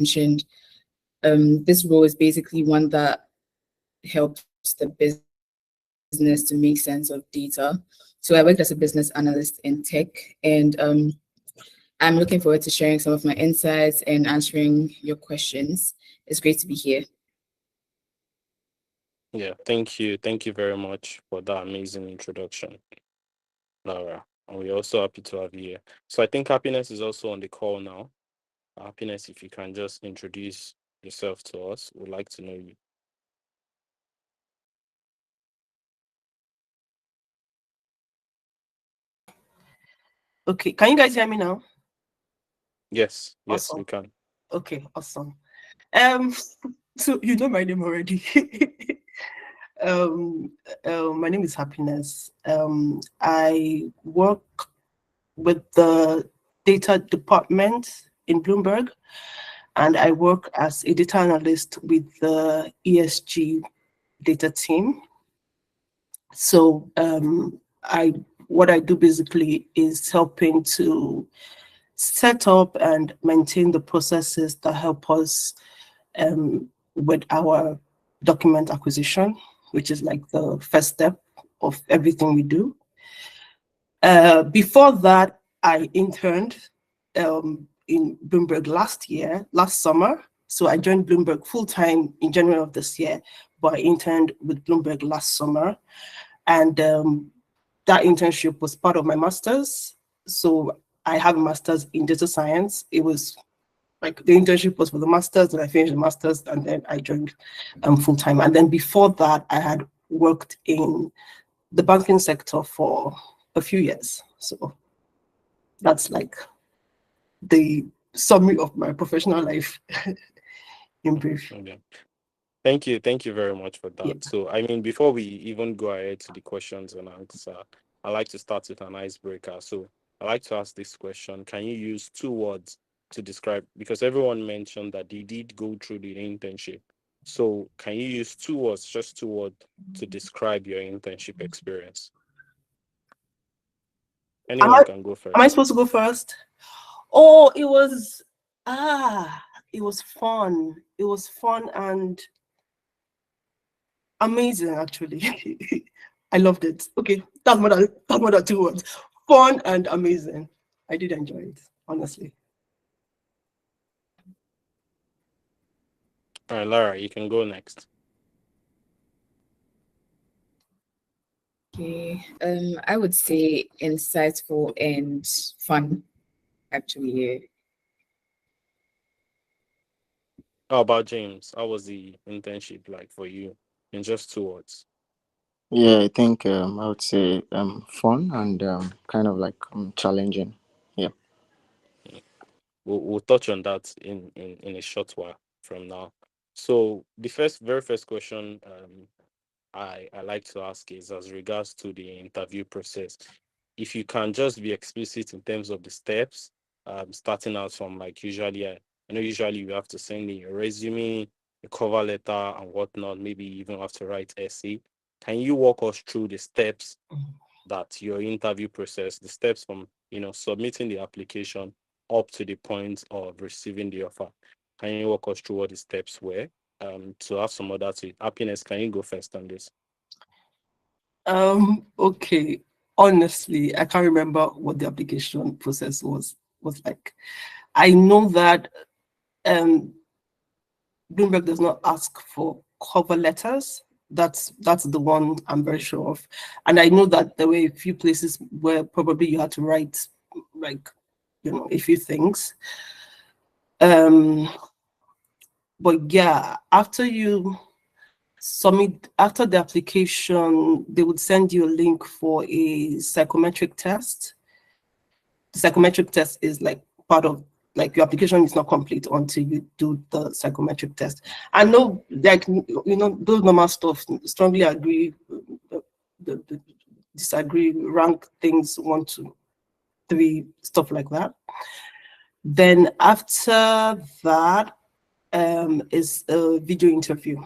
mentioned, this role is basically one that helps the business to make sense of data. So I worked as a business analyst in tech, and I'm looking forward to sharing some of my insights and answering your questions. It's great to be here. Yeah, thank you. Thank you very much for that amazing introduction, Laura. And we're also happy to have you here. So I think Happiness is also on the call now. Happiness, if you can just introduce yourself to us, we'd like to know you. Okay, can you guys hear me now? Yes, yes, we Awesome. can. Okay, awesome. So you know my name already. My name is Happiness. I work with the data department in Bloomberg, and I work as a data analyst with the ESG data team. So what I do basically is helping to set up and maintain the processes that help us with our document acquisition, which is like the first step of everything we do. Before that, I interned in Bloomberg last summer. So I joined Bloomberg full-time in January of this year, but I interned with Bloomberg last summer. And that internship was part of my master's. So I have a master's in data science. It was like the internship was for the master's, and I finished the master's, and then I joined full-time. And then before that, I had worked in the banking sector for a few years. So that's like the summary of my professional life in brief. Okay. Thank you. Thank you very much for that. Yeah. So, I mean, before we even go ahead to the questions and answer, I like to start with an icebreaker. So, I like to ask this question: can you use 2 words to describe? Because everyone mentioned that they did go through the internship. So, can you use 2 words, just 2 words, to describe your internship experience? Am Anyone can go I first. supposed to go first? Oh, it was fun. It was fun and amazing, actually. I loved it. Okay, that's more than 2 words. Fun and amazing. I did enjoy it, honestly. All right, Lara, you can go next. Okay, I would say insightful and fun, actually. Yeah. How about James? How was the internship like for you in just 2 words? Yeah, I think I would say fun and kind of like challenging. Yeah. We'll touch on that in a short while from now. So the very first question I like to ask is as regards to the interview process. If you can just be explicit in terms of the steps, starting out from like usually, I know usually you have to send in your resume, a cover letter, and whatnot. Maybe you even have to write essay. Can you walk us through the steps that your interview process, the steps from submitting the application up to the point of receiving the offer? Can you walk us through what the steps were? To have some other to it. Happiness, can you go first on this? Okay. Honestly, I can't remember what the application process was like. I know that Bloomberg does not ask for cover letters. That's the one I'm very sure of. And I know that there were a few places where probably you had to write like, a few things. But yeah, after you submit, after the application, they would send you a link for a psychometric test. The psychometric test is like part of, like, your application is not complete until you do the psychometric test. I know, like, those normal stuff, strongly agree, disagree, rank things 1 to 3, stuff like that. Then after that is a video interview,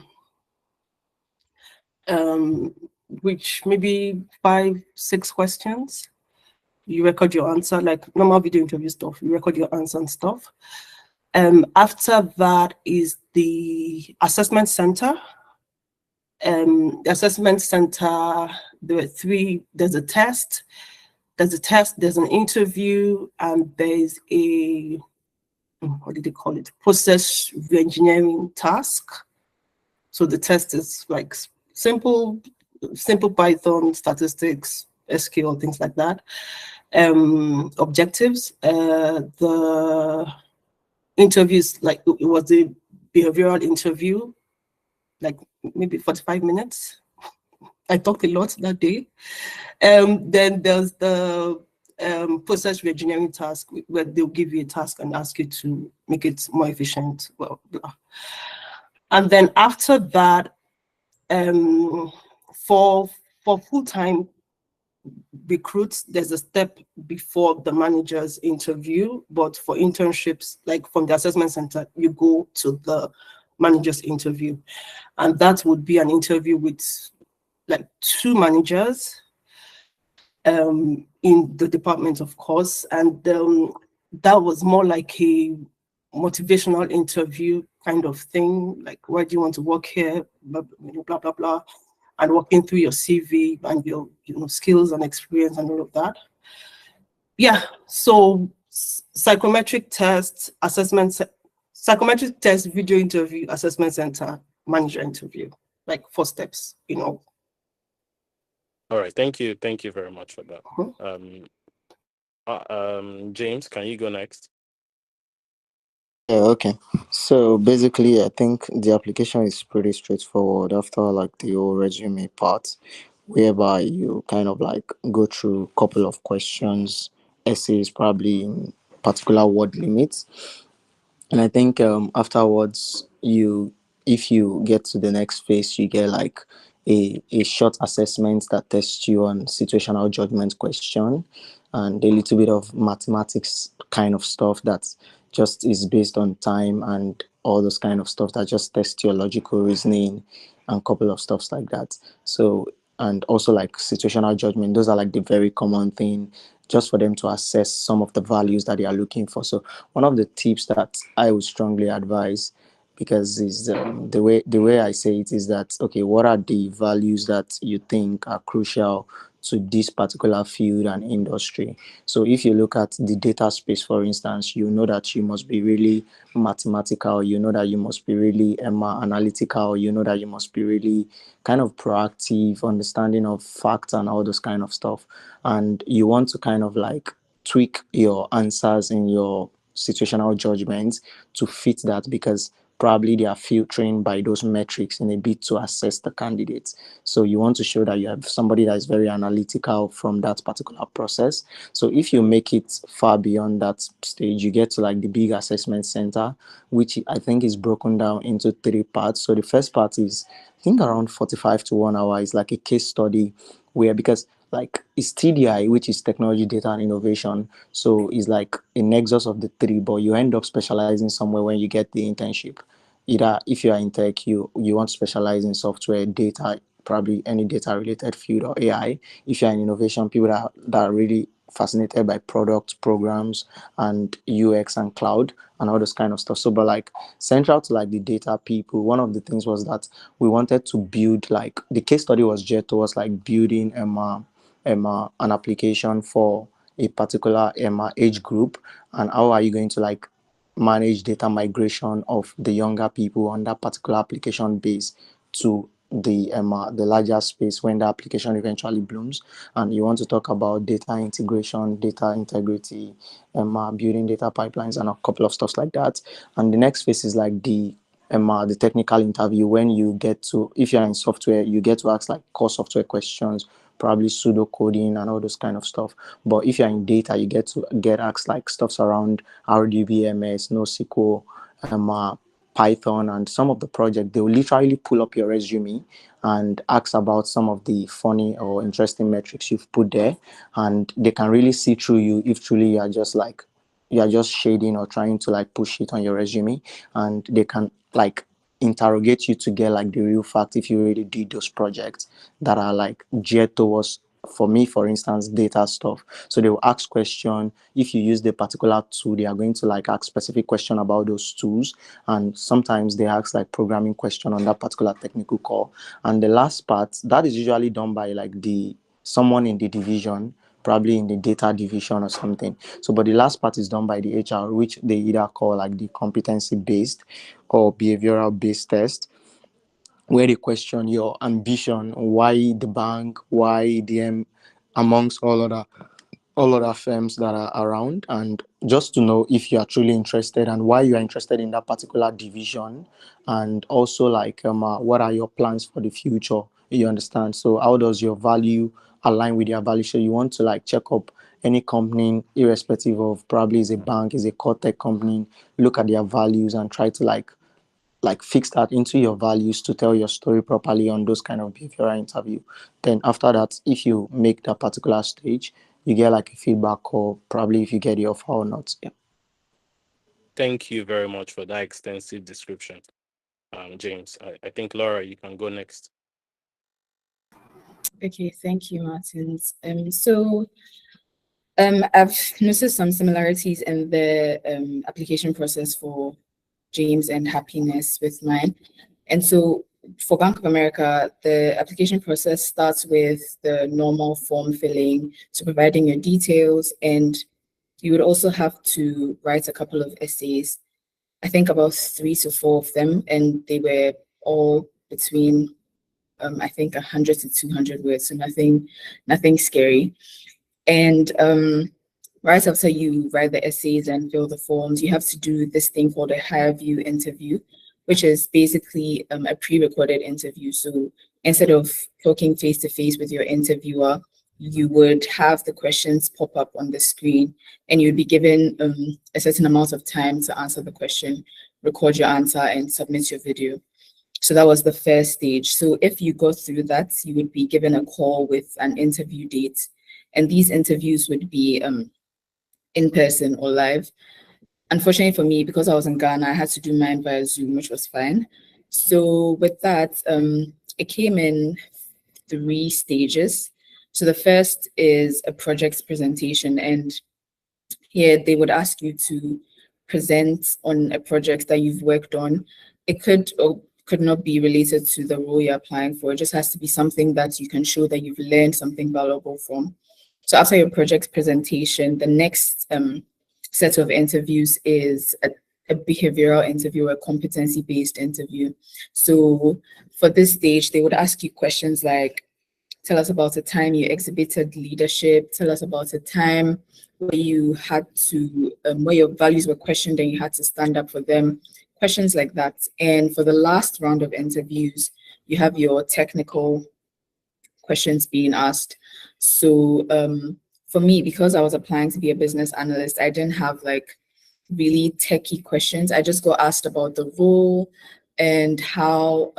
which maybe 5, 6 questions. You record your answer, like normal video interview stuff. You record your answer and stuff. After that is the assessment center. The assessment center, there were three. There's a test, there's an interview, and there's a, what did they call it? Process reengineering task. So the test is like simple Python, statistics, SQL, things like that. Objectives, the interviews, like it was a behavioral interview, like maybe 45 minutes. I talked a lot that day. Then there's the process reengineering task, where they'll give you a task and ask you to make it more efficient. Well, blah. And then after that, for full-time recruits, there's a step before the manager's interview, but for internships, like from the assessment center, you go to the manager's interview, and that would be an interview with like two managers in the department, of course, and that was more like a motivational interview kind of thing, like, why do you want to work here, blah blah blah, blah, and walking through your CV and your skills and experience and all of that. Yeah, so psychometric test, psychometric test, video interview, assessment center, manager interview, like 4 steps, All right, thank you very much for that. James, can you go next? Yeah, okay. So basically, I think the application is pretty straightforward after like the whole resume part, whereby you kind of like go through a couple of questions, essays, probably in particular word limits. And I think afterwards, if you get to the next phase, you get like a short assessment that tests you on situational judgment question and a little bit of mathematics kind of stuff that just is based on time and all those kind of stuff that just test your logical reasoning and a couple of stuffs like that. So, and also like situational judgment, those are like the very common thing just for them to assess some of the values that they are looking for. So one of the tips that I would strongly advise, because is the way I say it is that, okay, what are the values that you think are crucial to this particular field and industry? So if you look at the data space, for instance, you know that you must be really mathematical, you know that you must be really analytical, you know that you must be really kind of proactive, understanding of facts and all those kind of stuff. And you want to kind of like tweak your answers in your situational judgments to fit that, because probably they are filtering by those metrics in a bit to assess the candidates. So you want to show that you have somebody that is very analytical from that particular process. So if you make it far beyond that stage, you get to like the big assessment center, which I think is broken down into 3 parts. So the first part is, I think, around 45 to 1 hour, is like a case study where, because like it's TDI, which is technology, data, and innovation. So it's like a nexus of the 3, but you end up specializing somewhere when you get the internship. Either if you are in tech, you want to specialize in software, data, probably any data related field, or AI. If you're in innovation, people that are really fascinated by product programs and UX and cloud and all this kind of stuff. So, but like central to like the data people, one of the things was that we wanted to build, like the case study was geared towards like building an application for a particular age group, and how are you going to like manage data migration of the younger people on that particular application base to the larger space when the application eventually blooms. And you want to talk about data integration, data integrity, building data pipelines, and a couple of stuff like that. And the next phase is like the technical interview, when you get to, if you're in software, you get to ask like core software questions, probably pseudo coding and all those kind of stuff. But if you're in data, you get to get asked like stuffs around RDBMS, NoSQL, Python, and some of the project. They will literally pull up your resume and ask about some of the funny or interesting metrics you've put there, and they can really see through you if truly you are just shading or trying to like push it on your resume, and they can like interrogate you to get like the real fact if you really did those projects that are like geared towards for me, for instance, data stuff. So they will ask question. If you use the particular tool, they are going to like ask specific question about those tools. And sometimes they ask like programming question on that particular technical call. And the last part, that is usually done by like someone in the division, probably in the data division or something. So, but the last part is done by the HR, which they either call like the competency based or behavioral based test, where they question your ambition, why the bank, why DM, amongst all other firms that are around, and just to know if you are truly interested and why you are interested in that particular division, and also like what are your plans for the future. You understand? So how does your value align with your value? So you want to like check up any company, irrespective of probably is a bank, is a core tech company, look at their values and try to like fix that into your values to tell your story properly on those kind of behavioral interview. Then after that, if you make that particular stage, you get like a feedback or probably if you get the offer or not. Yeah. Thank you very much for that extensive description, James. I think Laura, you can go next. Okay, thank you, Martins. I've noticed some similarities in the application process for James and Happiness with mine. And so for Bank of America, the application process starts with the normal form filling, so providing your details, and you would also have to write a couple of essays, I think about 3 to 4 of them, and they were all between I think 100 to 200 words, so nothing scary. And right after you write the essays and fill the forms, you have to do this thing called a HireVue interview, which is basically a pre-recorded interview. So instead of talking face-to-face with your interviewer, you would have the questions pop up on the screen, and you'd be given a certain amount of time to answer the question, record your answer, and submit your video. So that was the first stage. So if you go through that, you would be given a call with an interview date. And these interviews would be in person or live. Unfortunately for me, because I was in Ghana, I had to do mine via Zoom, which was fine. So with that, it came in 3 stages. So the first is a project presentation. And here they would ask you to present on a project that you've worked on. It could or could not be related to the role you're applying for. It just has to be something that you can show that you've learned something valuable from. So after your project presentation, the next set of interviews is a behavioral interview, a competency-based interview. So for this stage, they would ask you questions like, tell us about a time you exhibited leadership, tell us about a time where you had to, where your values were questioned and you had to stand up for them, questions like that. And for the last round of interviews, you have your technical questions being asked. So for me, because I was applying to be a business analyst, I didn't have like really techie questions. I just got asked about the role and how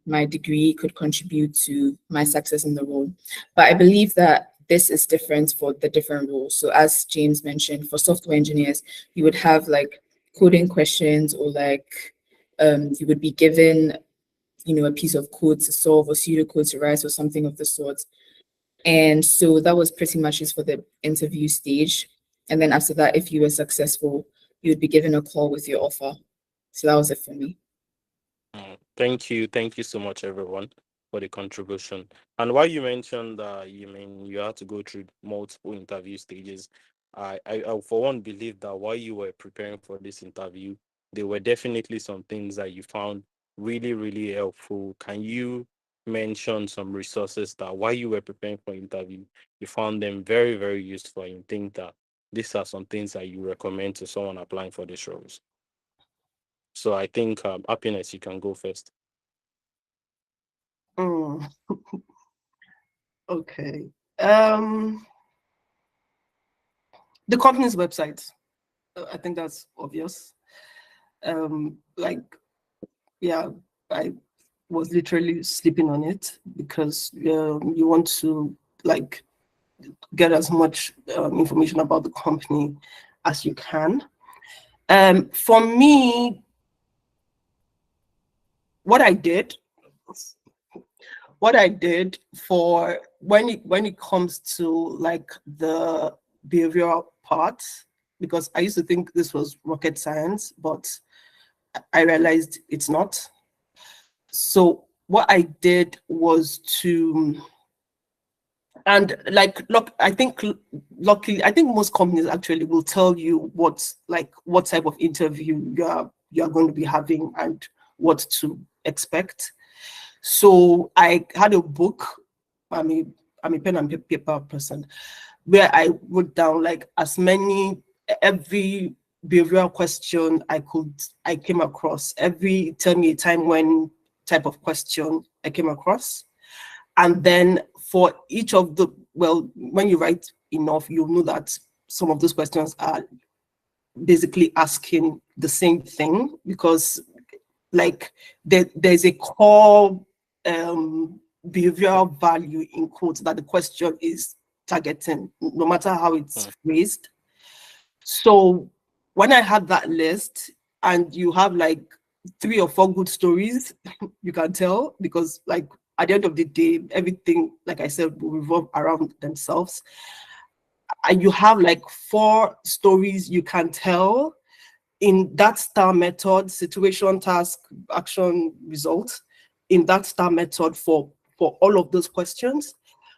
my degree could contribute to my success in the role. But I believe that this is different for the different roles. So as James mentioned, for software engineers, you would have like coding questions, or like you would be given, you know, a piece of code to solve or pseudocode to write or something of the sort. And so that was pretty much just for the interview stage. And then after that, if you were successful, you would be given a call with your offer. So that was it for me. Thank you so much, everyone, for the contribution. And while you mentioned you had to go through multiple interview stages, I for one believe that while you were preparing for this interview, there were definitely some things that you found really, really helpful. Can you mention some resources that while you were preparing for interview, you found them very, very useful, and you think that these are some things that you recommend to someone applying for these roles? So I think Happiness, you can go first. Okay. The company's website. I think that's obvious. Yeah, I was literally sleeping on it because you want to like get as much information about the company as you can. For me, what I did what I did for when it comes to like the behavioral part, because I used to think this was rocket science, but I realized it's not. So what I did was to, and like, look, I think luckily, I think most companies actually will tell you what type of interview you're going to be having and what to expect. So I had a book. I'm a pen and paper person, where I wrote down like every behavioral question I came across, every tell me a time when type of question I came across. And then for each of the, well, when you write enough, you'll know that some of those questions are basically asking the same thing, because like there's a core behavioral value in quotes that the question is targeting, no matter how it's phrased. So when I had that list, and you have like 3 or 4 good stories, you can tell, because like at the end of the day, everything, like I said, will revolve around themselves. And you have like 4 stories you can tell in that STAR method: situation, task, action, result, in that STAR method for all of those questions.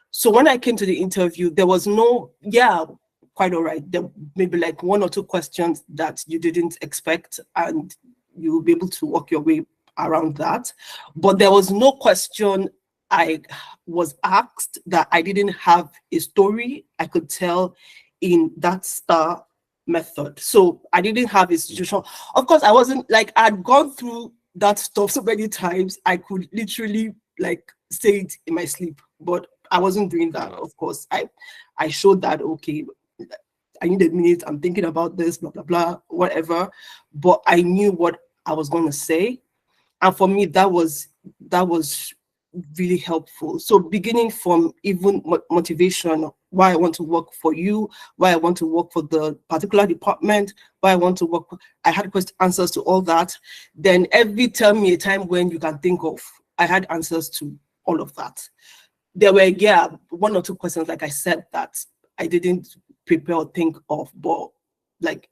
So when I came to the interview, there was no, yeah, quite all right. There may be like 1 or 2 questions that you didn't expect, and you will be able to work your way around that. But there was no question I was asked that I didn't have a story I could tell in that STAR method. So I didn't have a situation. Of course, I wasn't like, I'd gone through that stuff so many times, I could literally like say it in my sleep, but I wasn't doing that. Of course, I showed that, okay, I need a minute, I'm thinking about this, blah, blah, blah, whatever. But I knew what I was going to say. And for me, that was really helpful. So beginning from even motivation, why I want to work for you, why I want to work for the particular department, why I want to work, I had answers to all that. Then tell me a time when you can think of, I had answers to all of that. There were, yeah, 1 or 2 questions, like I said, that I didn't prepare or think of, but like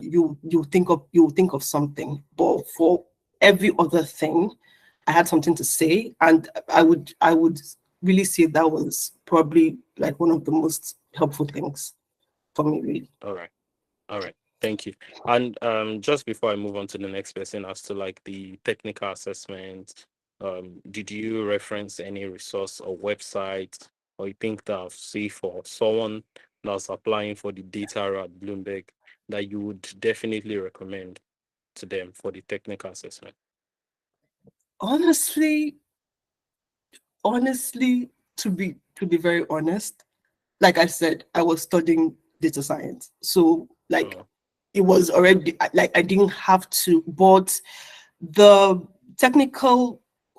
you think of something. But for every other thing, I had something to say, and I would really say that was probably like one of the most helpful things for me, really. All right. Thank you. And just before I move on to the next person, as to like the technical assessment, did you reference any resource or website, or you think that, say, for someone that's applying for the data at Bloomberg, that you would definitely recommend to them for the technical assessment? Honestly, to be very honest, like I said, I was studying data science, so like it was already like I didn't have to. But the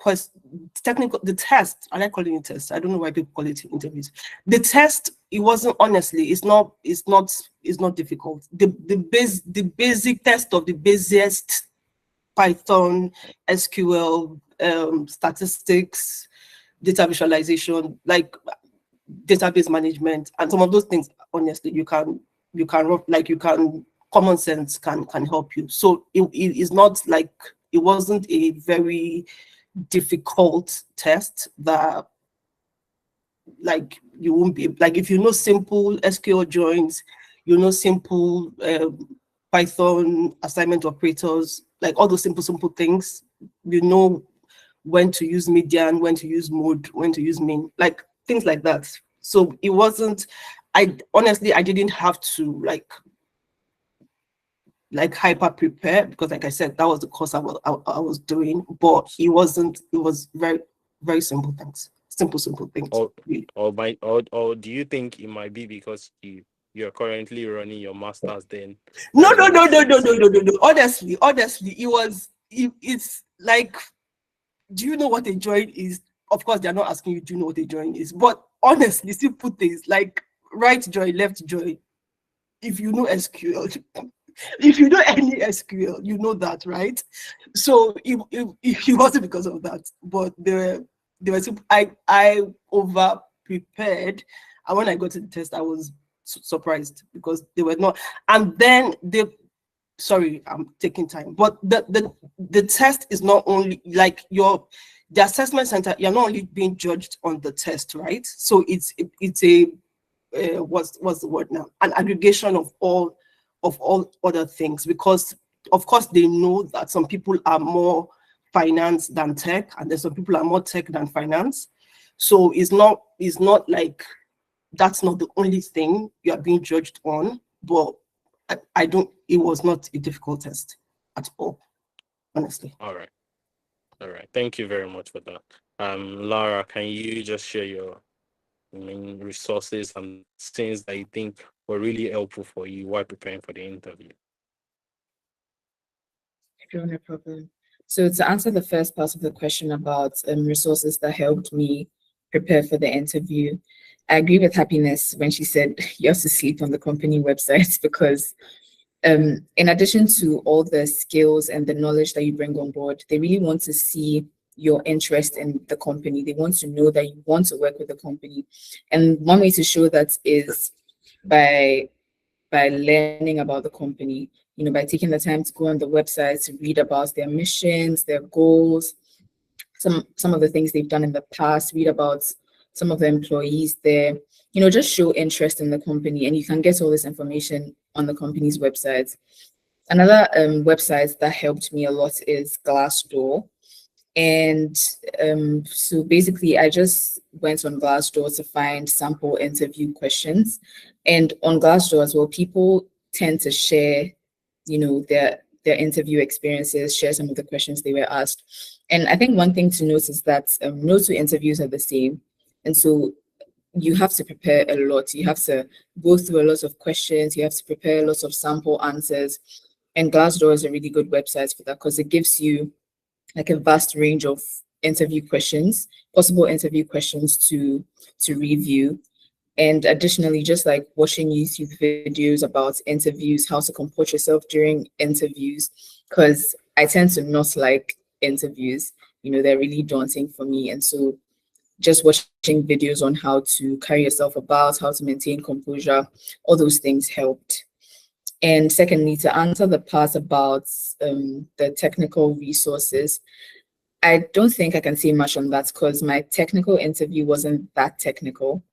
the test, I like calling it test. I don't know why people call it interviews. The test, it wasn't, honestly, it's not difficult. The basic test of the basiest Python, SQL, statistics, data visualization, like database management, and some of those things, honestly, common sense can help you. So it is not like, it wasn't a very difficult test that like you won't be, like, if you know simple SQL joins, you know simple Python assignment operators, like all those simple things, you know when to use median, when to use mode, when to use mean, like things like that. So it wasn't, I honestly, I didn't have to like hyper prepare, because like I said, that was the course I was doing, but it wasn't, it was very, very simple things, simple things. Really. Or do you think it might be because you're currently running your master's then? No. Honestly, it's like, do you know what a join is? Of course, they're not asking you, do you know what a join is? But honestly, simple things like right join, left join. If you know SQL, if you know any SQL, you know that, right? So it wasn't because of that, but there were There was I over prepared, and when I got to the test, I was surprised because they were not. And then sorry, I'm taking time, but the test is not only like the assessment center. You're not only being judged on the test, right? So it's a what's the word now? An aggregation of all other things, because of course they know that some people are more finance than tech, and there's some people are more tech than finance. So it's not like that's not the only thing you are being judged on. But I don't. It was not a difficult test at all, honestly. All right. All right. Thank you very much for that. Lara, can you just share your main resources and things that you think were really helpful for you while preparing for the interview? Sure, no problem. So to answer the first part of the question about resources that helped me prepare for the interview, I agree with Happiness when she said you have to sleep on the company website because in addition to all the skills and the knowledge that you bring on board, they really want to see your interest in the company. They want to know that you want to work with the company. And one way to show that is by learning about the company, by taking the time to go on the website to read about their missions, their goals, some of the things they've done in the past, read about some of the employees there, just show interest in the company, and you can get all this information on the company's website. Another website that helped me a lot is Glassdoor. And so basically, I just went on Glassdoor to find sample interview questions. And on Glassdoor as well, people tend to share, their interview experiences, share some of the questions they were asked. And I think one thing to note is that no two interviews are the same. And so you have to prepare a lot. You have to go through a lot of questions. You have to prepare a lot of sample answers. And Glassdoor is a really good website for that because it gives you like a vast range of interview questions, possible interview questions to review. And additionally, just like watching YouTube videos about interviews, how to comport yourself during interviews, because I tend to not like interviews, they're really daunting for me. And so just watching videos on how to carry yourself about, how to maintain composure, all those things helped. And secondly, to answer the part about the technical resources, I don't think I can say much on that because my technical interview wasn't that technical.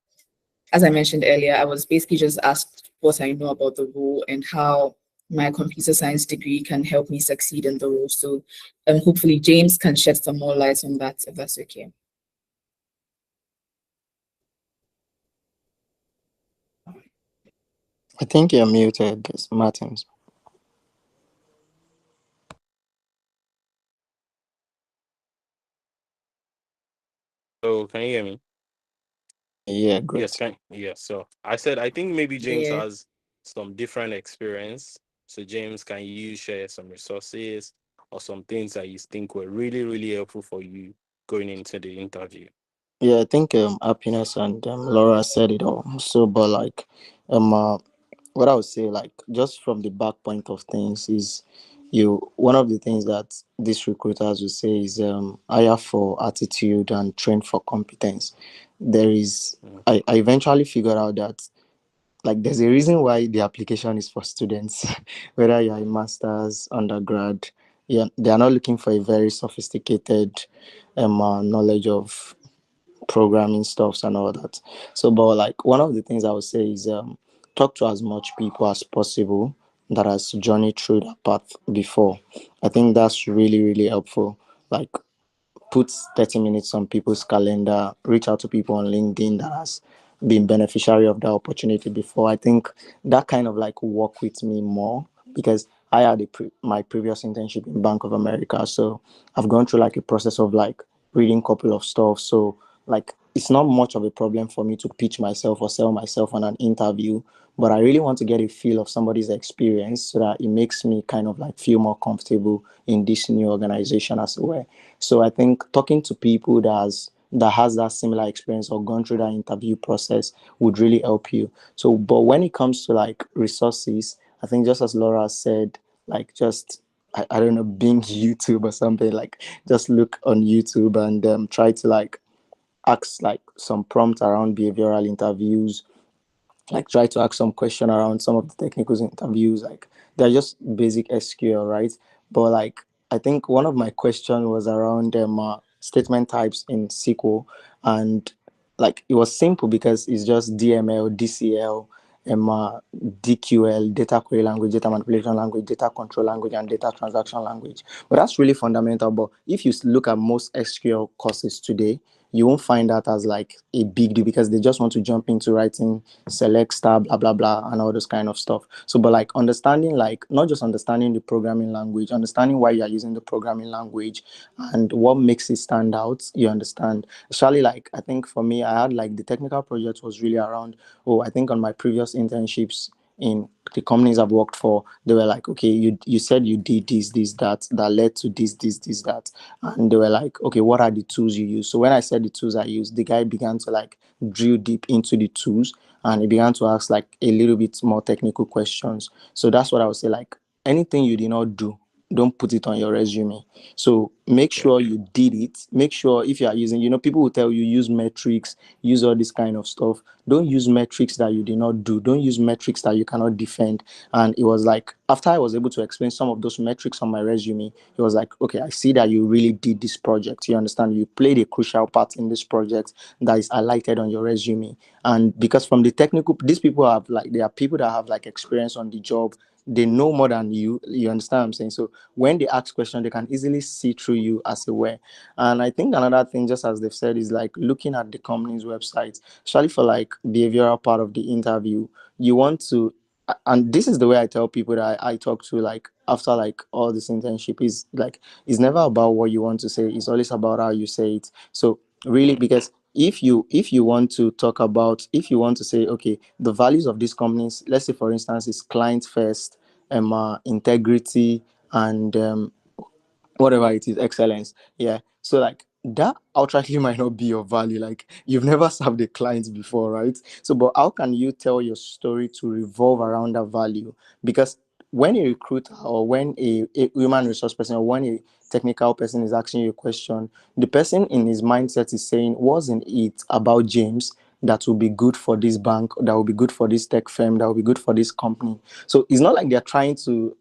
As I mentioned earlier, I was basically just asked what I know about the role and how my computer science degree can help me succeed in the role. So hopefully James can shed some more light on that, if that's okay. I think you're muted, Martins. So can you hear me? Yeah, great. Yes. So I said I think maybe James Yeah. has some different experience. So James, can you share some resources or some things that you think were really, really helpful for you going into the interview? Yeah, I think Happiness and Laura said it all. So, but like, what I would say, like, just from the back point of things, is one of the things that these recruiters will say is hire for attitude and train for competence. There is, I eventually figured out that like there's a reason why the application is for students, whether you're a master's, undergrad. Yeah, they are not looking for a very sophisticated knowledge of programming stuffs and all that. So, but like one of the things I would say is talk to as much people as possible that has journeyed through that path before. I think that's really, really helpful. Like put 30 minutes on people's calendar, reach out to people on LinkedIn that has been beneficiary of that opportunity before. I think that kind of like work with me more because I had my previous internship in Bank of America. So I've gone through like a process of like reading a couple of stuff. So like it's not much of a problem for me to pitch myself or sell myself on an interview, but I really want to get a feel of somebody's experience so that it makes me kind of like feel more comfortable in this new organization as well. So I think talking to people that has that similar experience or gone through that interview process would really help you. So, but when it comes to like resources, I think just as Laura said, like just I don't know, Bing YouTube or something, like just look on YouTube and try to like ask like some prompt around behavioral interviews, like try to ask some question around some of the technical interviews. Like they're just basic SQL, right? But like I think one of my question was around statement types in SQL, and like it was simple because it's just DML, DCL, DQL, data query language, data manipulation language, data control language, and data transaction language. But that's really fundamental. But if you look at most SQL courses today, you won't find that as like a big deal because they just want to jump into writing select star blah blah blah and all those kind of stuff. So but like understanding, like not just understanding the programming language, understanding why you are using the programming language and what makes it stand out, you understand. Especially like I think for me, I had like the technical project was really around, oh, I think on my previous internships in the companies I've worked for, they were like, okay, you said you did this, that led to this, that. And they were like, okay, what are the tools you use? So when I said the tools I use, the guy began to like drill deep into the tools, and he began to ask like a little bit more technical questions. So that's what I would say, like anything you did not do, don't put it on your resume. So make Yeah. sure you did it. Make sure if you are using, people will tell you use metrics, use all this kind of stuff. Don't use metrics that you did not do. Don't use metrics that you cannot defend. And it was like after I was able to explain some of those metrics on my resume, it was like, okay, I see that you really did this project. You understand? You played a crucial part in this project that is highlighted on your resume. And because from the technical, these people have like, there are people that have like experience on the job. They know more than you understand what I'm saying? So when they ask questions, they can easily see through you as a way. And I think another thing, just as they've said, is like looking at the company's website, especially for like behavioral part of the interview. You want to, and this is the way I tell people that I talk to, like after like all this internship, is like it's never about what you want to say, it's always about how you say it. So really, because if you want to talk about, if you want to say, okay, the values of these companies, let's say for instance is client first, integrity, and whatever it is, excellence. Yeah. So like that outrightly might not be your value. Like you've never served a client before, right? So, but how can you tell your story to revolve around that value? Because when a recruiter or when a human resource person or when a technical person is asking you a question, the person in his mindset is saying, wasn't it about James that will be good for this bank, that will be good for this tech firm, that will be good for this company? So it's not like they're trying to,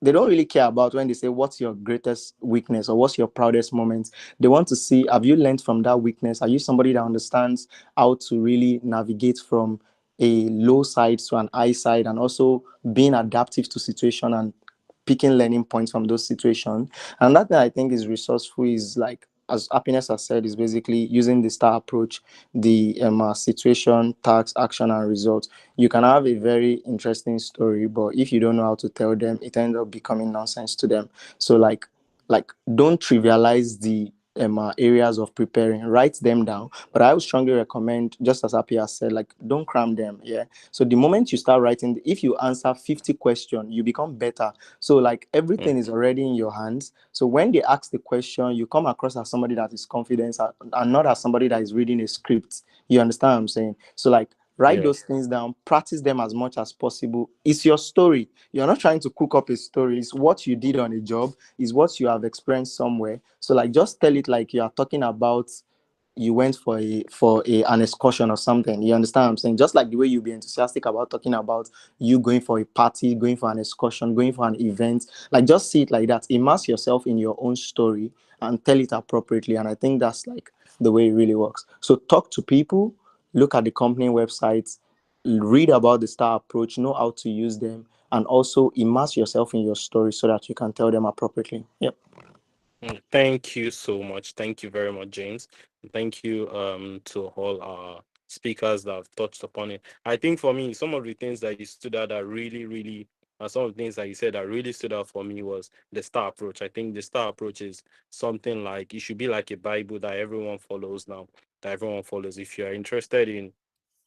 they don't really care about when they say what's your greatest weakness or what's your proudest moment. They want to see, have you learned from that weakness? Are you somebody that understands how to really navigate from a low side to an high side, and also being adaptive to situation and picking learning points from those situations? And that thing I think is resourceful is like, as Happiness has said, is basically using the STAR approach, the situation, task, action, and result. You can have a very interesting story, but if you don't know how to tell them, it ends up becoming nonsense to them. So like don't trivialize the areas of preparing. Write them down, but I would strongly recommend, just as Happy has said, like don't cram them. Yeah. So the moment you start writing, if you answer 50 questions, you become better. So like everything is already in your hands. So when they ask the question, you come across as somebody that is confident and not as somebody that is reading a script. You understand what I'm saying? So like write Yeah. those things down, practice them as much as possible. It's your story. You're not trying to cook up a story. It's what you did on a job, is what you have experienced somewhere. So like just tell it like you are talking about you went for an excursion or something. You understand what I'm saying? Just like the way you be enthusiastic about talking about you going for a party, going for an excursion, going for an event. Like just see it like that. Immerse yourself in your own story and tell it appropriately. And I think that's like the way it really works. So talk to people, look at the company websites, read about the STAR approach, know how to use them, and also immerse yourself in your story so that you can tell them appropriately. Yep. Thank you so much. Thank you very much, James. Thank you to all our speakers that have touched upon it. I think for me, some of the things that you stood out that really, really, some of the things that you said that really stood out for me was the STAR approach. I think the STAR approach is something like, it should be like a Bible that everyone follows now, that everyone follows. If you are interested in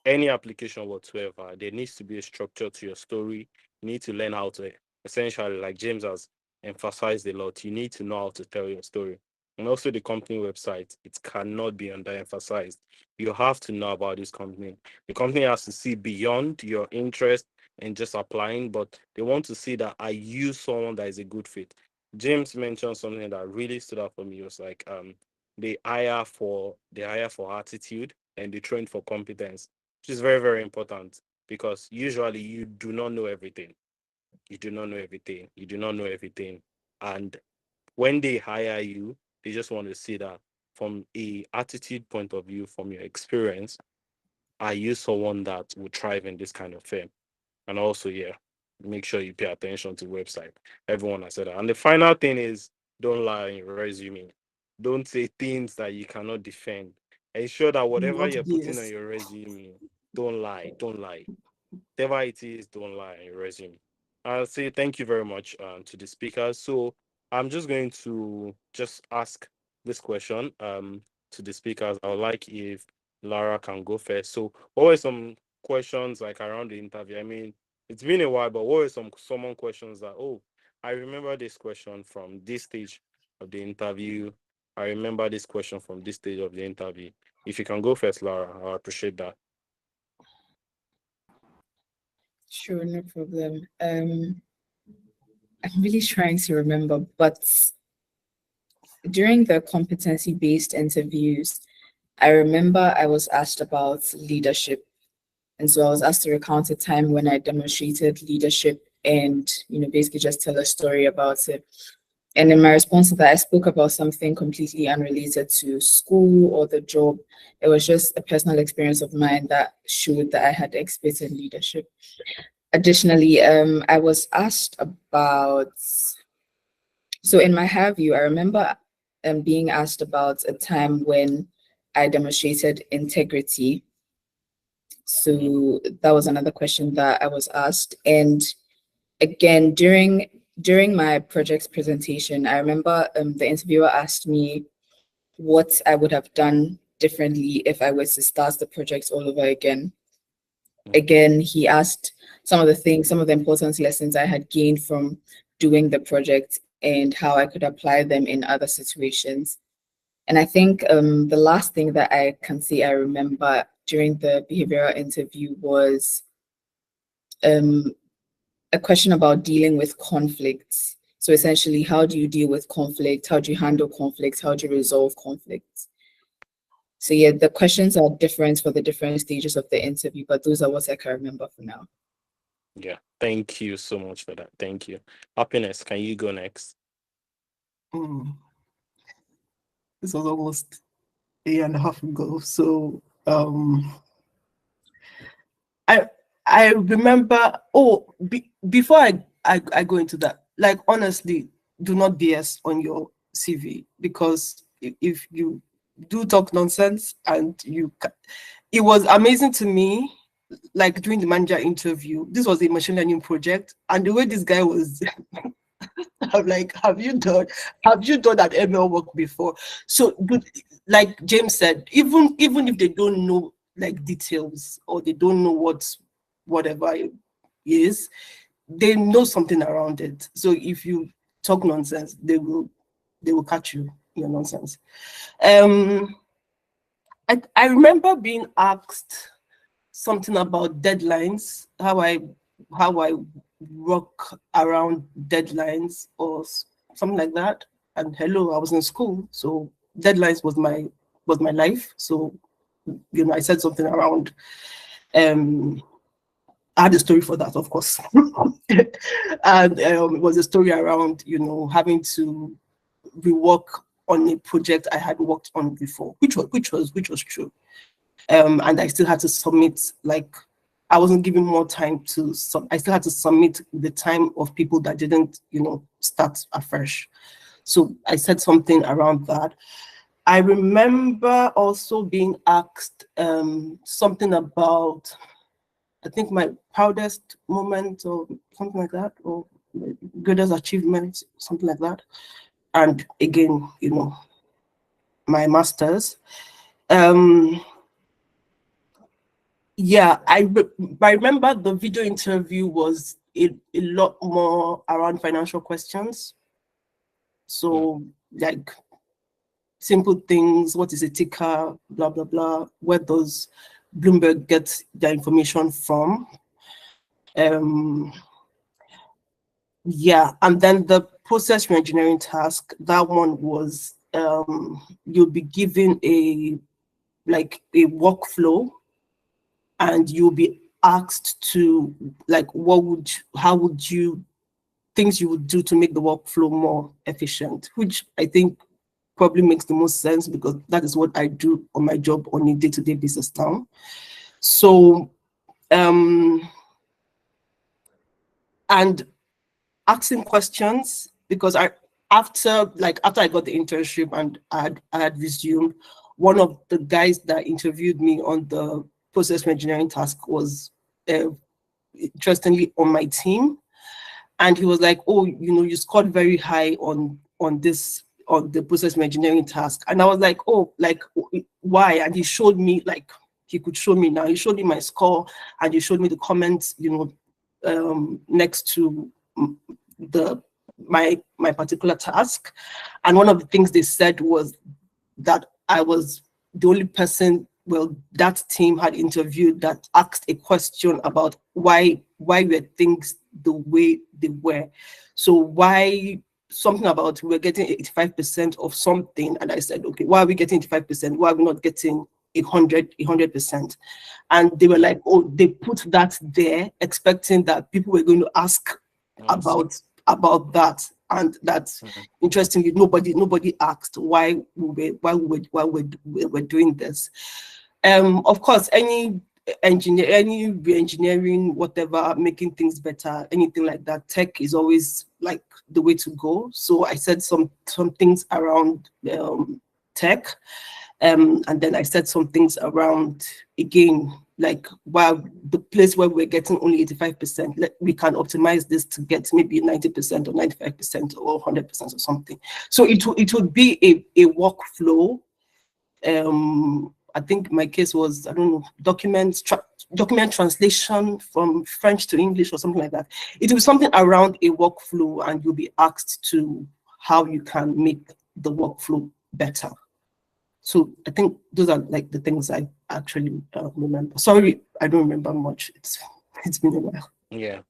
any application whatsoever, there needs to be a structure to your story. You need to learn how to, essentially, like James has emphasized a lot, you need to know how to tell your story. And also the company website, it cannot be underemphasized. You have to know about this company. The company has to see beyond your interest in just applying, but they want to see that, are you someone that is a good fit? James mentioned something that really stood out for me. It was like they hire for attitude and they train for competence, which is very, very important because usually you do not know everything. You do not know everything. You do not know everything. And when they hire you, they just want to see that from a attitude point of view, from your experience, are you someone that would thrive in this kind of firm? And also, yeah, make sure you pay attention to website. Everyone has said that. And the final thing is don't lie in your resume. Don't say things that you cannot defend. Ensure that whatever Not you're putting on BS. your resume, don't lie. Don't lie. Whatever it is, don't lie in your resume. I'll say thank you very much to the speakers. So I'm just going to just ask this question to the speakers. I would like if Lara can go first. So what were some questions like around the interview? I mean, it's been a while, but what were some common questions that, oh, I remember this question from this stage of the interview. I remember this question from this stage of the interview. If you can go first, Lara, I appreciate that. Sure, no problem. I'm really trying to remember, but during the competency-based interviews, I remember I was asked about leadership. And so I was asked to recount a time when I demonstrated leadership and, basically just tell a story about it. And in my response to that, I spoke about something completely unrelated to school or the job. It was just a personal experience of mine that showed that I had expertise in leadership. Additionally, I was asked about, so in my Have You, I remember being asked about a time when I demonstrated integrity. So that was another question that I was asked. And again, during my project's presentation, I remember the interviewer asked me what I would have done differently if I was to start the project all over again. Again, he asked some of the important lessons I had gained from doing the project and how I could apply them in other situations. And I think the last thing that I can say I remember during the behavioral interview was a question about dealing with conflicts. So essentially, how do you deal with conflict? How do you handle conflicts? How do you resolve conflicts? So yeah, the questions are different for the different stages of the interview, but those are what I can remember for now. Yeah, thank you so much for that. Thank you. Happiness, can you go next? This was almost a year and a half ago. So I remember. Before I go into that, like honestly, do not BS on your CV, because if you do talk nonsense and it was amazing to me. Like during the manager interview, this was a machine learning project, and the way this guy was, I'm like, have you done that ML work before? So, like James said, even if they don't know like details, or they don't know whatever it is, they know something around it. So if you talk nonsense, they will catch you in your nonsense. I remember being asked something about deadlines, how I work around deadlines or something like that. And hello, I was in school, so deadlines was my life. So I said something around. I had a story for that, of course, and it was a story around having to rework on a project I had worked on before, which was true. And I still had to submit, like, I wasn't given more time I still had to submit the time of people that didn't, start afresh. So I said something around that. I remember also being asked something about, I think, my proudest moment or something like that, or greatest achievement, something like that. And again, my master's. Yeah, I remember the video interview was a lot more around financial questions. So like simple things, what is a ticker, blah, blah, blah. Where does Bloomberg get their information from? Yeah, and then the process reengineering task, that one was you'll be given a workflow, and you'll be asked to how would you things you would do to make the workflow more efficient, which I think probably makes the most sense because that is what I do on my job on a day-to-day basis now. So, and asking questions, because after I got the internship and I had resumed, one of the guys that interviewed me on the process engineering task was interestingly on my team. And he was like, oh, you scored very high on the process engineering task. And I was like, oh, why? And he showed me, he could show me now. He showed me my score, and he showed me the comments, next to my particular task. And one of the things they said was that I was the only person, that team had interviewed that asked a question about why were things the way they were. So why something about we're getting 85% of something, and I said, okay, why are we getting 85%? Why are we not getting 100%? And they were like, oh, they put that there expecting that people were going to ask about that. And that's interestingly, nobody asked why we were doing this. Of course, any re-engineering, whatever, making things better, anything like that, tech is always like the way to go. So I said some things around tech, and then I said some things around, again, like, wow, the place where we're getting only 85%, we can optimize this to get maybe 90% or 95% or 100% or something. So it would be a workflow. I think my case was, I don't know, document translation from French to English or something like that. It will be something around a workflow, and you'll be asked to how you can make the workflow better. So I think those are like the things I actually remember. Sorry, I don't remember much. It's been a while. Yeah.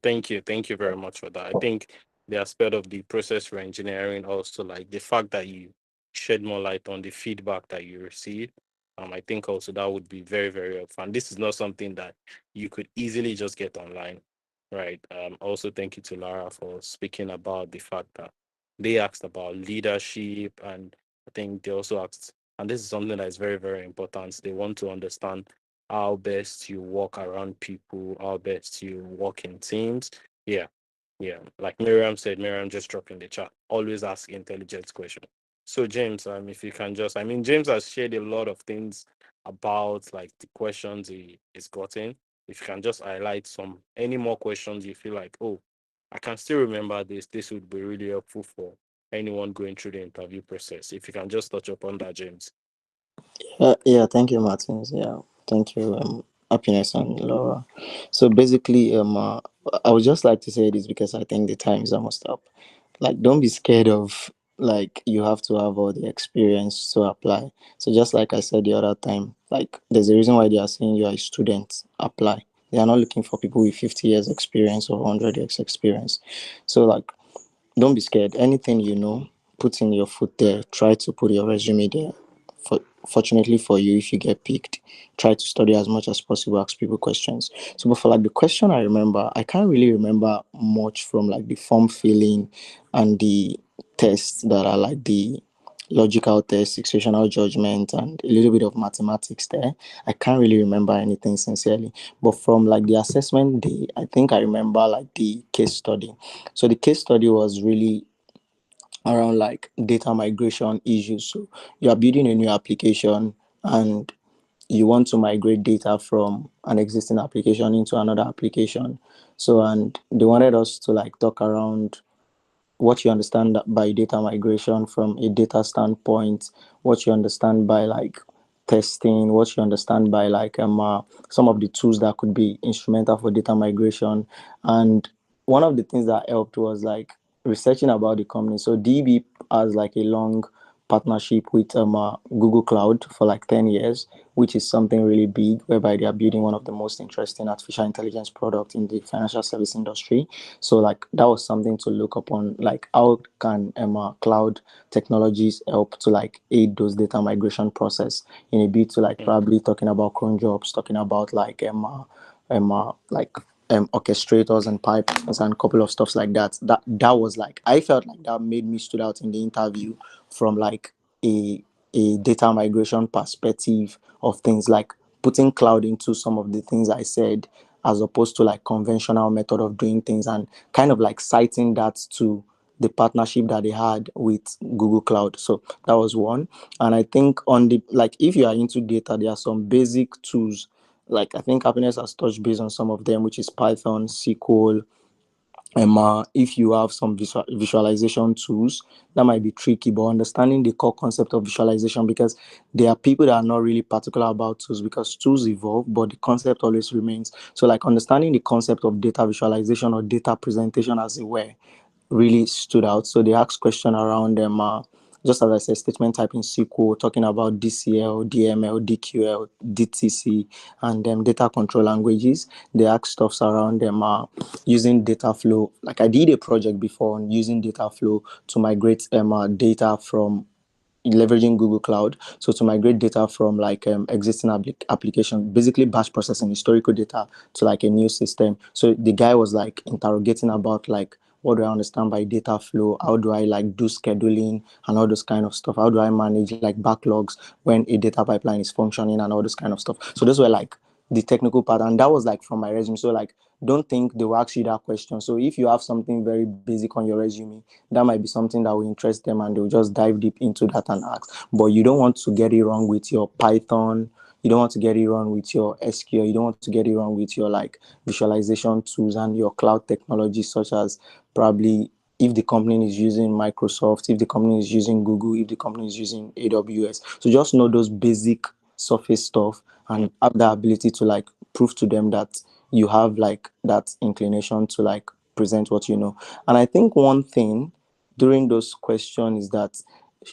Thank you very much for that. I think the aspect of the process for engineering, also like the fact that you shed more light on the feedback that you receive. I think also that would be very, very helpful. And this is not something that you could easily just get online, right? Also, thank you to Lara for speaking about the fact that they asked about leadership, and I think they also asked, and this is something that is very, very important. They want to understand how best you work around people, how best you work in teams. Yeah. Like Miriam said, Miriam just dropped in the chat, always ask intelligent questions. So James, if you can just, James has shared a lot of things about like the questions he's gotten. If you can just highlight any more questions you feel like, oh, I can still remember this would be really helpful for anyone going through the interview process. If you can just touch upon that, James. Yeah, thank you, Martins. Yeah, thank you, Happiness and Laura. So basically, I would just like to say this because I think the time is almost up. Like, don't be scared of, like, you have to have all the experience to apply. So just like I said the other time, like, there's a reason why they are saying you are a student, apply. They are not looking for people with 50 years experience or 100 years experience. So like, don't be scared. Anything you know, put in your foot there. Try to put your resume there. Fortunately for you, if you get picked, try to study as much as possible, ask people questions. So, but for like the question I remember, I can't really remember much from like the form filling and the tests that are like the logical test, situational judgment, and a little bit of mathematics there. I can't really remember anything sincerely. But from like the assessment day, I think I remember like the case study. So the case study was really around like data migration issues. So you are building a new application and you want to migrate data from an existing application into another application. So, and they wanted us to like talk around what you understand by data migration from a data standpoint, what you understand by like testing, what you understand by like some of the tools that could be instrumental for data migration. And one of the things that helped was like researching about the company. So DB has like a long partnership with Google Cloud for like 10 years, which is something really big, whereby they are building one of the most interesting artificial intelligence product in the financial service industry. So like that was something to look upon, like how can cloud technologies help to like aid those data migration process in a bit to like probably talking about cron jobs, talking about like like orchestrators and pipes and a couple of stuffs like that. That was like I felt like that made me stood out in the interview from like a data migration perspective of things, like putting cloud into some of the things I said, as opposed to like conventional method of doing things, and kind of like citing that to the partnership that they had with Google Cloud. So that was one. And I think on the like if you are into data, there are some basic tools, like I think Happiness has touched base on some of them, which is Python, SQL. If you have some visualization tools, that might be tricky, but understanding the core concept of visualization, because there are people that are not really particular about tools, because tools evolve, but the concept always remains. So like understanding the concept of data visualization or data presentation, as it were, really stood out. So they asked question around them, just as I said, statement type in SQL, talking about DCL, DML, DQL, DTC, and data control languages. They asked stuffs around them, using data flow. Like I did a project before on using data flow to migrate data from leveraging Google Cloud. So to migrate data from like existing application, basically batch processing historical data to like a new system. So the guy was like interrogating about like, what do I understand by data flow? How do I like do scheduling and all those kind of stuff? How do I manage like backlogs when a data pipeline is functioning and all this kind of stuff? So those were like the technical part, and that was like from my resume. So like don't think they will ask you that question. So if you have something very basic on your resume, that might be something that will interest them, and they'll just dive deep into that and ask. But you don't want to get it wrong with your Python. You don't want to get it wrong with your SQL. You don't want to get it wrong with your like visualization tools and your cloud technology, such as probably if the company is using Microsoft, if the company is using Google, if the company is using AWS. So just know those basic surface stuff and have the ability to like prove to them that you have like that inclination to like present what you know. And I think one thing during those questions is that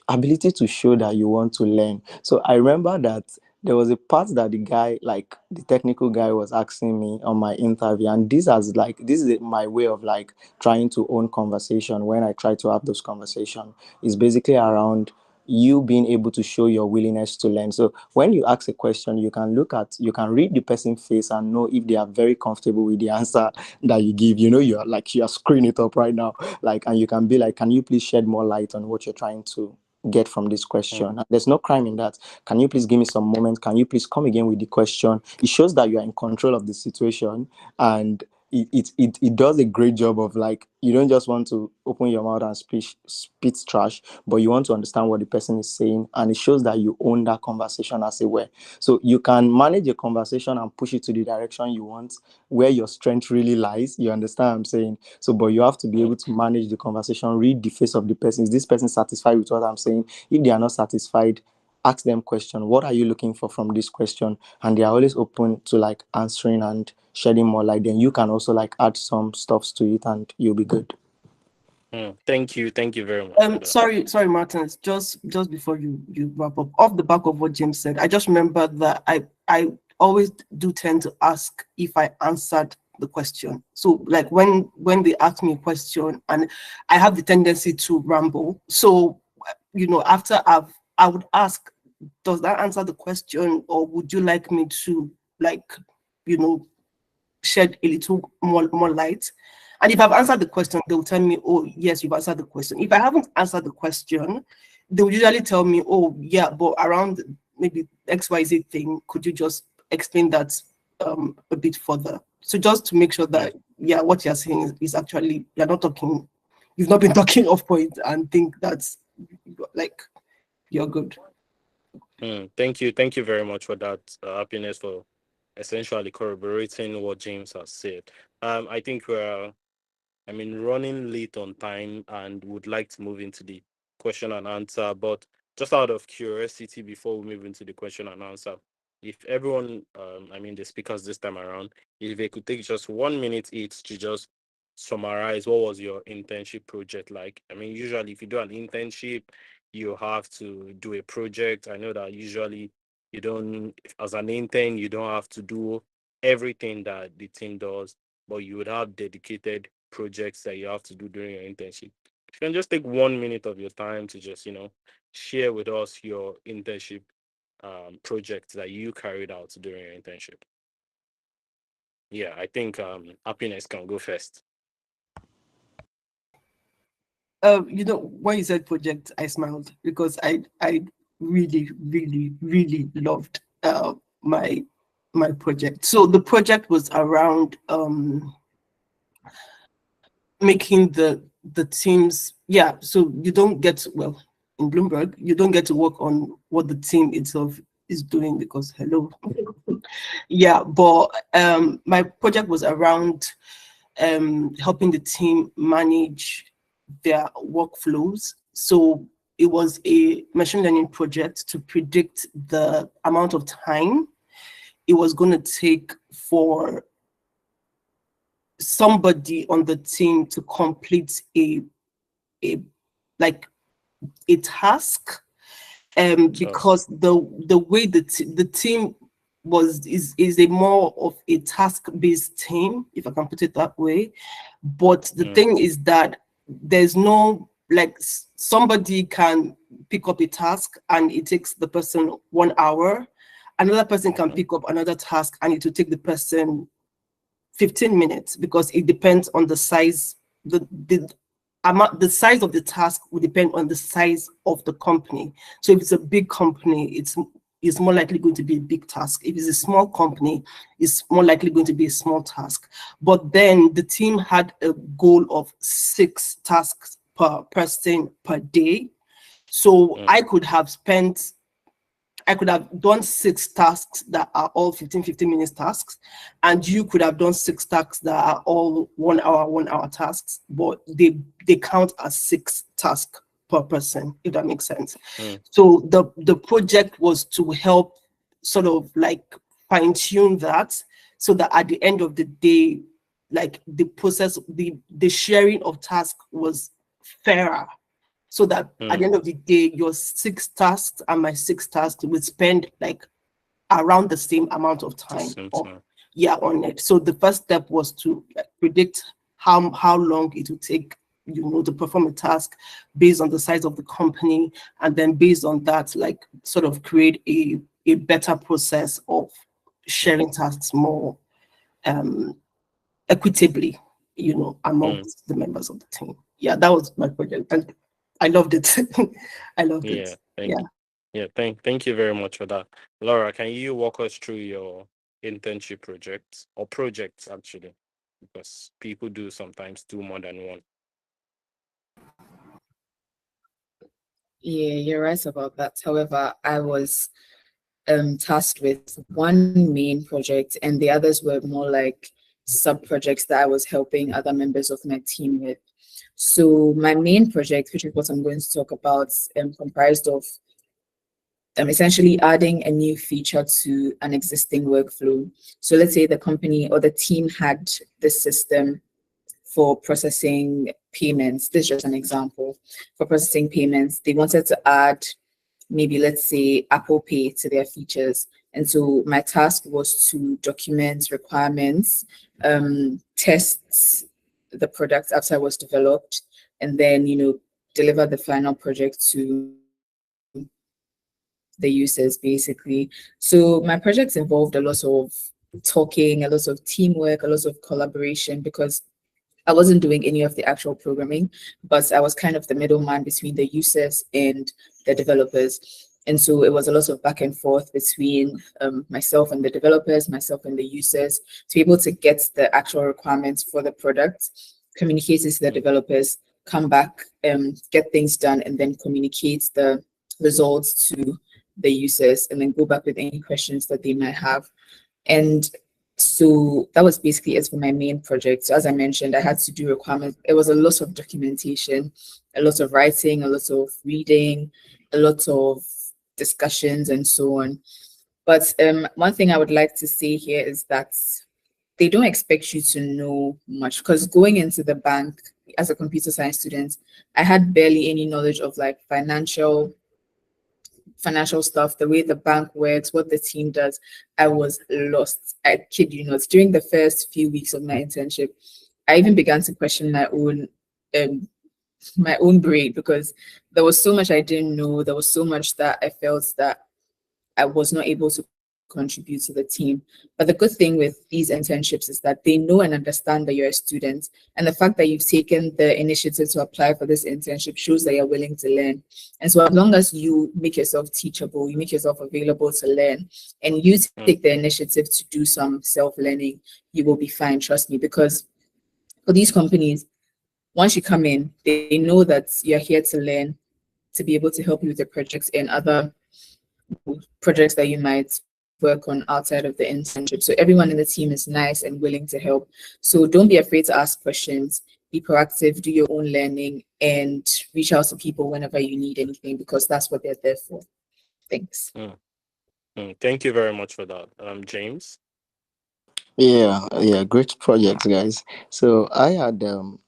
ability to show that you want to learn. So I remember that there was a part that the guy, like the technical guy, was asking me on my interview, and this is my way of like trying to own conversation when I try to have those conversations. Is basically around you being able to show your willingness to learn. So when you ask a question, you can read the person's face and know if they are very comfortable with the answer that you give. You know, you are screwing it up right now, like, and you can be like, can you please shed more light on what you're trying to get from this question? And there's no crime in that. Can you please give me some moment? Can you please come again with the question? It shows that you are in control of the situation, and it does a great job of like, you don't just want to open your mouth and spit trash, but you want to understand what the person is saying, and it shows that you own that conversation, as it were. So you can manage a conversation and push it to the direction you want, where your strength really lies. You understand what I'm saying? So, but you have to be able to manage the conversation, read the face of the person. Is this person satisfied with what I'm saying? If they are not satisfied, ask them question. What are you looking for from this question? And they are always open to like answering and shedding more light. Then you can also like add some stuffs to it, and you'll be good. Thank you very much for that. Sorry, Martins. Just before you wrap up, off the back of what James said, I just remember that I always do tend to ask if I answered the question. So like when they ask me a question, and I have the tendency to ramble. So after I would ask, does that answer the question, or would you like me to like shed a little more light? And if I've answered the question, they'll tell me, oh, yes, you've answered the question. If I haven't answered the question, they'll usually tell me, oh, yeah, but around maybe XYZ thing, could you just explain that a bit further? So just to make sure that, yeah, what you're saying is actually, you've not been talking off point, and think that's like, you're good. Thank you very much for that, Happiness, for essentially corroborating what James has said. I think we're running late on time and would like to move into the question and answer. But just out of curiosity, before we move into the question and answer, if everyone, the speakers this time around, if they could take just 1 minute each to just summarize what was your internship project like. Usually if you do an internship, you have to do a project. I know that usually you don't, as an intern, you don't have to do everything that the team does, but you would have dedicated projects that you have to do during your internship. You can just take 1 minute of your time to just, share with us your internship projects that you carried out during your internship. Yeah, I think Happiness can go first. When you said project, I smiled because I really, really, really loved my project. So the project was around making the teams. Yeah, so you don't get well in Bloomberg, you don't get to work on what the team itself is doing because hello. Yeah, but my project was around helping the team manage their workflows. So it was a machine learning project to predict the amount of time it was going to take for somebody on the team to complete a task, because the way the team is a more of a task-based team, if I can put it that way. But the thing is that there's no, like, somebody can pick up a task and it takes the person 1 hour. Another person can pick up another task and it will take the person 15 minutes, because it depends on the size. The size of the task will depend on the size of the company. So if it's a big company, it's more likely going to be a big task. If it's a small company, it's more likely going to be a small task. But then the team had a goal of 6 tasks per person per day. So I could have done 6 tasks that are all 15 minutes tasks, and you could have done 6 tasks that are all 1 hour tasks, but they count as 6 tasks per person, if that makes sense. So the project was to help sort of like fine-tune that, so that at the end of the day, like the process, the sharing of tasks was fairer. So that at the end of the day, your 6 tasks and my 6 tasks would spend like around the same amount of time on it. So the first step was to predict how long it would take, to perform a task based on the size of the company, and then based on that, like, sort of create a better process of sharing tasks more equitably, amongst the members of the team. Yeah, that was my project, and I loved it. I loved it. Thank you very much for that. Laura, can you walk us through your internship projects, or projects actually, because people do sometimes do more than one? Yeah, you're right about that. However, I was tasked with one main project, and the others were more like sub-projects that I was helping other members of my team with. So my main project, which is what I'm going to talk about, comprised of essentially adding a new feature to an existing workflow. So let's say the company or the team had this system for processing payments. This is just an example. For processing payments, they wanted to add maybe, let's say, Apple Pay to their features. And so my task was to document requirements, test the product after it was developed, and then, deliver the final project to the users, basically. So my projects involved a lot of talking, a lot of teamwork, a lot of collaboration, because I wasn't doing any of the actual programming, but I was kind of the middleman between the users and the developers. And so it was a lot of back and forth between myself and the developers, myself and the users, to be able to get the actual requirements for the product, communicate it to the developers, come back, get things done, and then communicate the results to the users, and then go back with any questions that they might have. And so that was basically it for my main project. So as I mentioned, I had to do requirements. It was a lot of documentation, a lot of writing, a lot of reading, a lot of discussions, and so on. But one thing I would like to say here is that they don't expect you to know much, because going into the bank, as a computer science student, I had barely any knowledge of like financial stuff, the way the bank works, what the team does. I was lost. I kid you not. During the first few weeks of my internship, I even began to question um my own brain, because there was so much I didn't know. There was so much that I felt that I was not able to contribute to the team. But the good thing with these internships is that they know and understand that you're a student. And the fact that you've taken the initiative to apply for this internship shows that you're willing to learn. And so as long as you make yourself teachable, you make yourself available to learn, and you take the initiative to do some self-learning, you will be fine, trust me. Because for these companies, once you come in, they know that you're here to learn, to be able to help you with your projects and other projects that you might work on outside of the internship. So everyone in the team is nice and willing to help. So don't be afraid to ask questions, be proactive, do your own learning, and reach out to people whenever you need anything, because that's what they're there for. Thanks. Thank you very much for that. James? Yeah, great projects, guys. So I had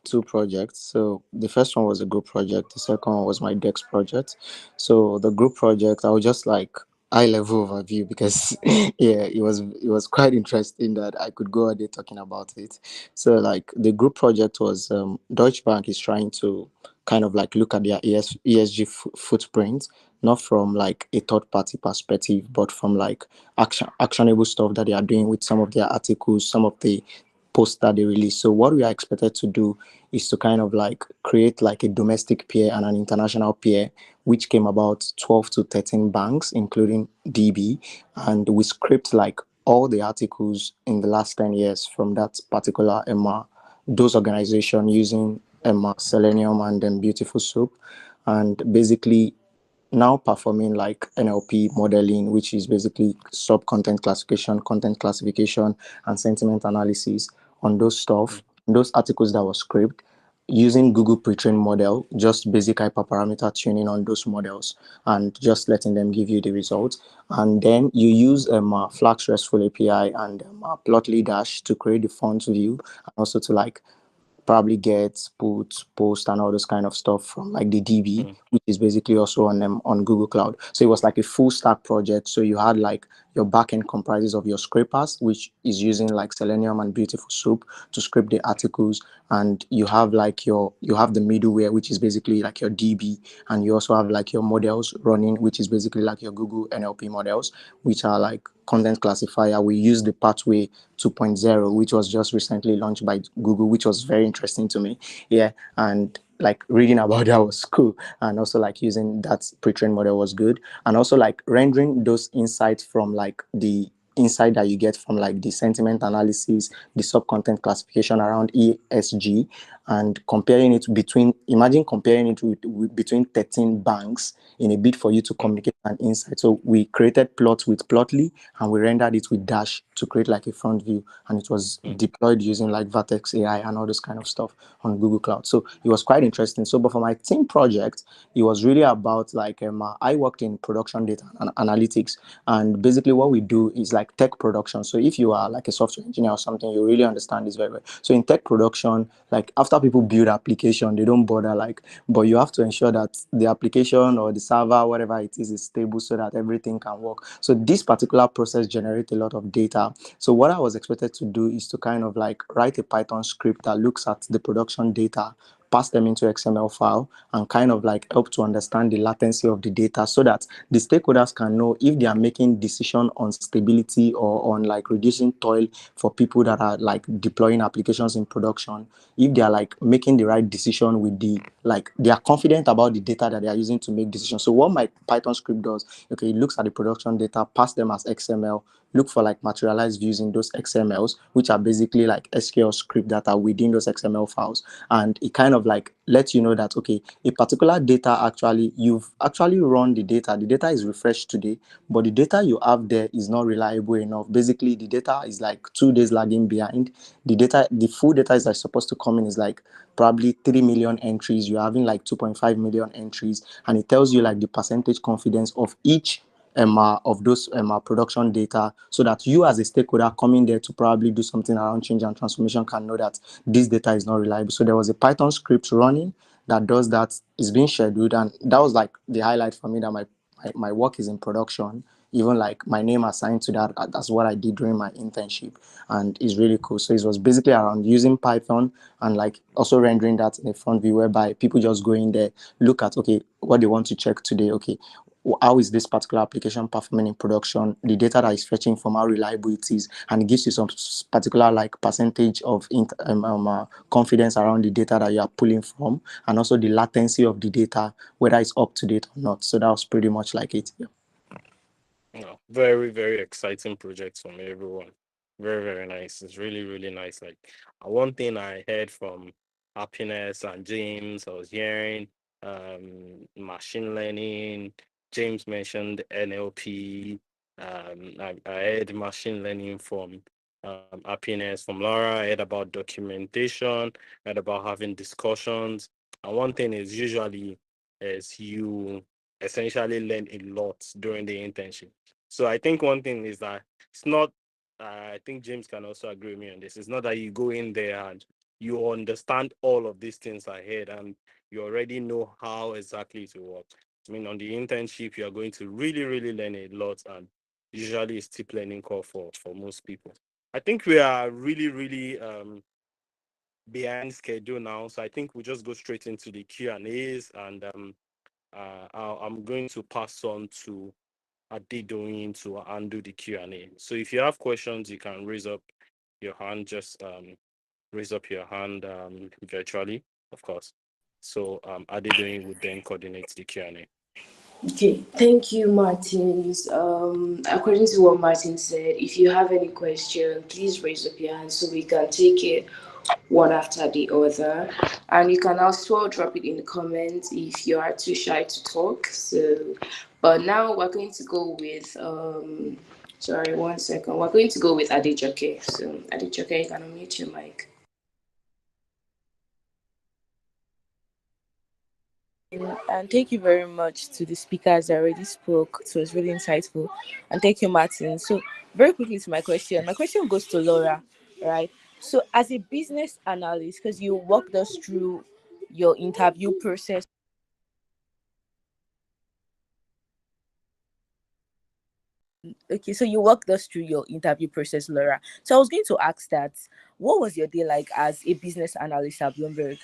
two projects. So the first one was a group project. The second one was my Dex project. So the group project, I was just like high level overview because yeah, it was quite interesting that I could go a day talking about it. So like the group project was Deutsche Bank is trying to kind of like look at their ESG footprint, not from like a third party perspective, but from like actionable stuff that they are doing with some of their articles, some of the posts that they release. So what we are expected to do is to kind of like create like a domestic peer and an international peer, which came about 12 to 13 banks, including DB, and we script like all the articles in the last 10 years from that particular those organizations using Selenium and then Beautiful Soup, and basically now performing like NLP modeling, which is basically sub content classification, and sentiment analysis on those stuff, those articles that were scraped using Google pre-trained model, just basic hyperparameter tuning on those models and just letting them give you the results. And then you use Flask RESTful API and Plotly Dash to create the fonts view, and also to like probably get, put, post, and all those kind of stuff from like the DB, which is basically also on on Google Cloud. So it was like a full stack project. So you had like your backend comprises of your scrapers, which is using like Selenium and Beautiful Soup to scrape the articles, and you have like you have the middleware, which is basically like your DB, and you also have like your models running, which is basically like your Google NLP models, which are like content classifier. We use the Pathway 2.0, which was just recently launched by Google, which was very interesting to me. Yeah, and like reading about that was cool, and also like using that pre-trained model was good, and also like rendering those insights from like the insight that you get from like the sentiment analysis, the sub content classification around ESG, and comparing it imagine comparing it with between 13 banks in a bid for you to communicate an insight. So we created plots with Plotly, and we rendered it with Dash to create like a front view, and it was deployed using like Vertex AI and all this kind of stuff on Google Cloud. So it was quite interesting. So but for my team project, it was really about like I worked in production data and analytics, and basically what we do is like tech production. So if you are like a software engineer or something, you really understand this very well. So in tech production, like after people build application, they don't bother like, but you have to ensure that the application or the server, whatever it is stable so that everything can work. So this particular process generates a lot of data. So what I was expected to do is to kind of like write a Python script that looks at the production data, pass them into XML file, and kind of like help to understand the latency of the data so that the stakeholders can know if they are making decision on stability or on like reducing toil for people that are like deploying applications in production, if they are like making the right decision with the like they are confident about the data that they are using to make decisions. So what my Python script does, okay, it looks at the production data, pass them as XML, look for like materialized views in those XMLs, which are basically like SQL script that are within those XML files. And it kind of like lets you know that, okay, a particular data actually, you've actually run the data is refreshed today, but the data you have there is not reliable enough. Basically, the data is like 2 days lagging behind. The full data is like supposed to come in is like probably 3 million entries. You're having like 2.5 million entries, and it tells you like the percentage confidence of each of those production data, so that you as a stakeholder coming there to probably do something around change and transformation can know that this data is not reliable. So there was a Python script running that does that. Is being scheduled, and that was like the highlight for me, that my work is in production. Even like my name assigned to that, that's what I did during my internship, and it's really cool. So it was basically around using Python and like also rendering that in a front view, whereby people just go in there, look at, okay, what they want to check today. Okay, how is this particular application performing in production, the data that is fetching from, how reliable it is, and it gives you some particular like percentage of confidence around the data that you are pulling from, and also the latency of the data, whether it's up to date or not. So that was pretty much like it. Yeah. Very, very exciting projects from everyone. Very, very nice. It's really, really nice. Like one thing I heard from Happiness and James, I was hearing machine learning. James mentioned NLP. I heard machine learning from Happiness. From Laura, I heard about documentation, I heard about having discussions. And one thing is usually is you essentially learn a lot during the internship. So I think one thing is that it's not, I think James can also agree with me on this. It's not that you go in there and you understand all of these things ahead and you already know how exactly to work. I mean, on the internship, you're going to really, really learn a lot, and usually it's steep learning curve for most people. I think we are really, really behind schedule now. So I think we'll just go straight into the Q&As, and I'm going to pass on to Adedoyin to undo the Q&A. So if you have questions, you can raise up your hand. Just raise up your hand virtually, of course. So Adedoyin would then coordinate the Q&A. Okay, thank you, Martins. According to what Martin said, if you have any question, please raise up your hand so we can take it one after the other. And you can also drop it in the comments if you are too shy to talk. So, but now we're going to go with sorry, 1 second. We're going to go with Adejoke. So Adejoke, you can unmute your mic. And thank you very much to the speakers that already spoke. It was really insightful. And thank you, Martin. So, very quickly to my question. My question goes to Laura, right? So, as a business analyst, because you walked us through your interview process. Okay, so you walked us through your interview process, Laura. So, I was going to ask that, what was your day like as a business analyst at Bloomberg?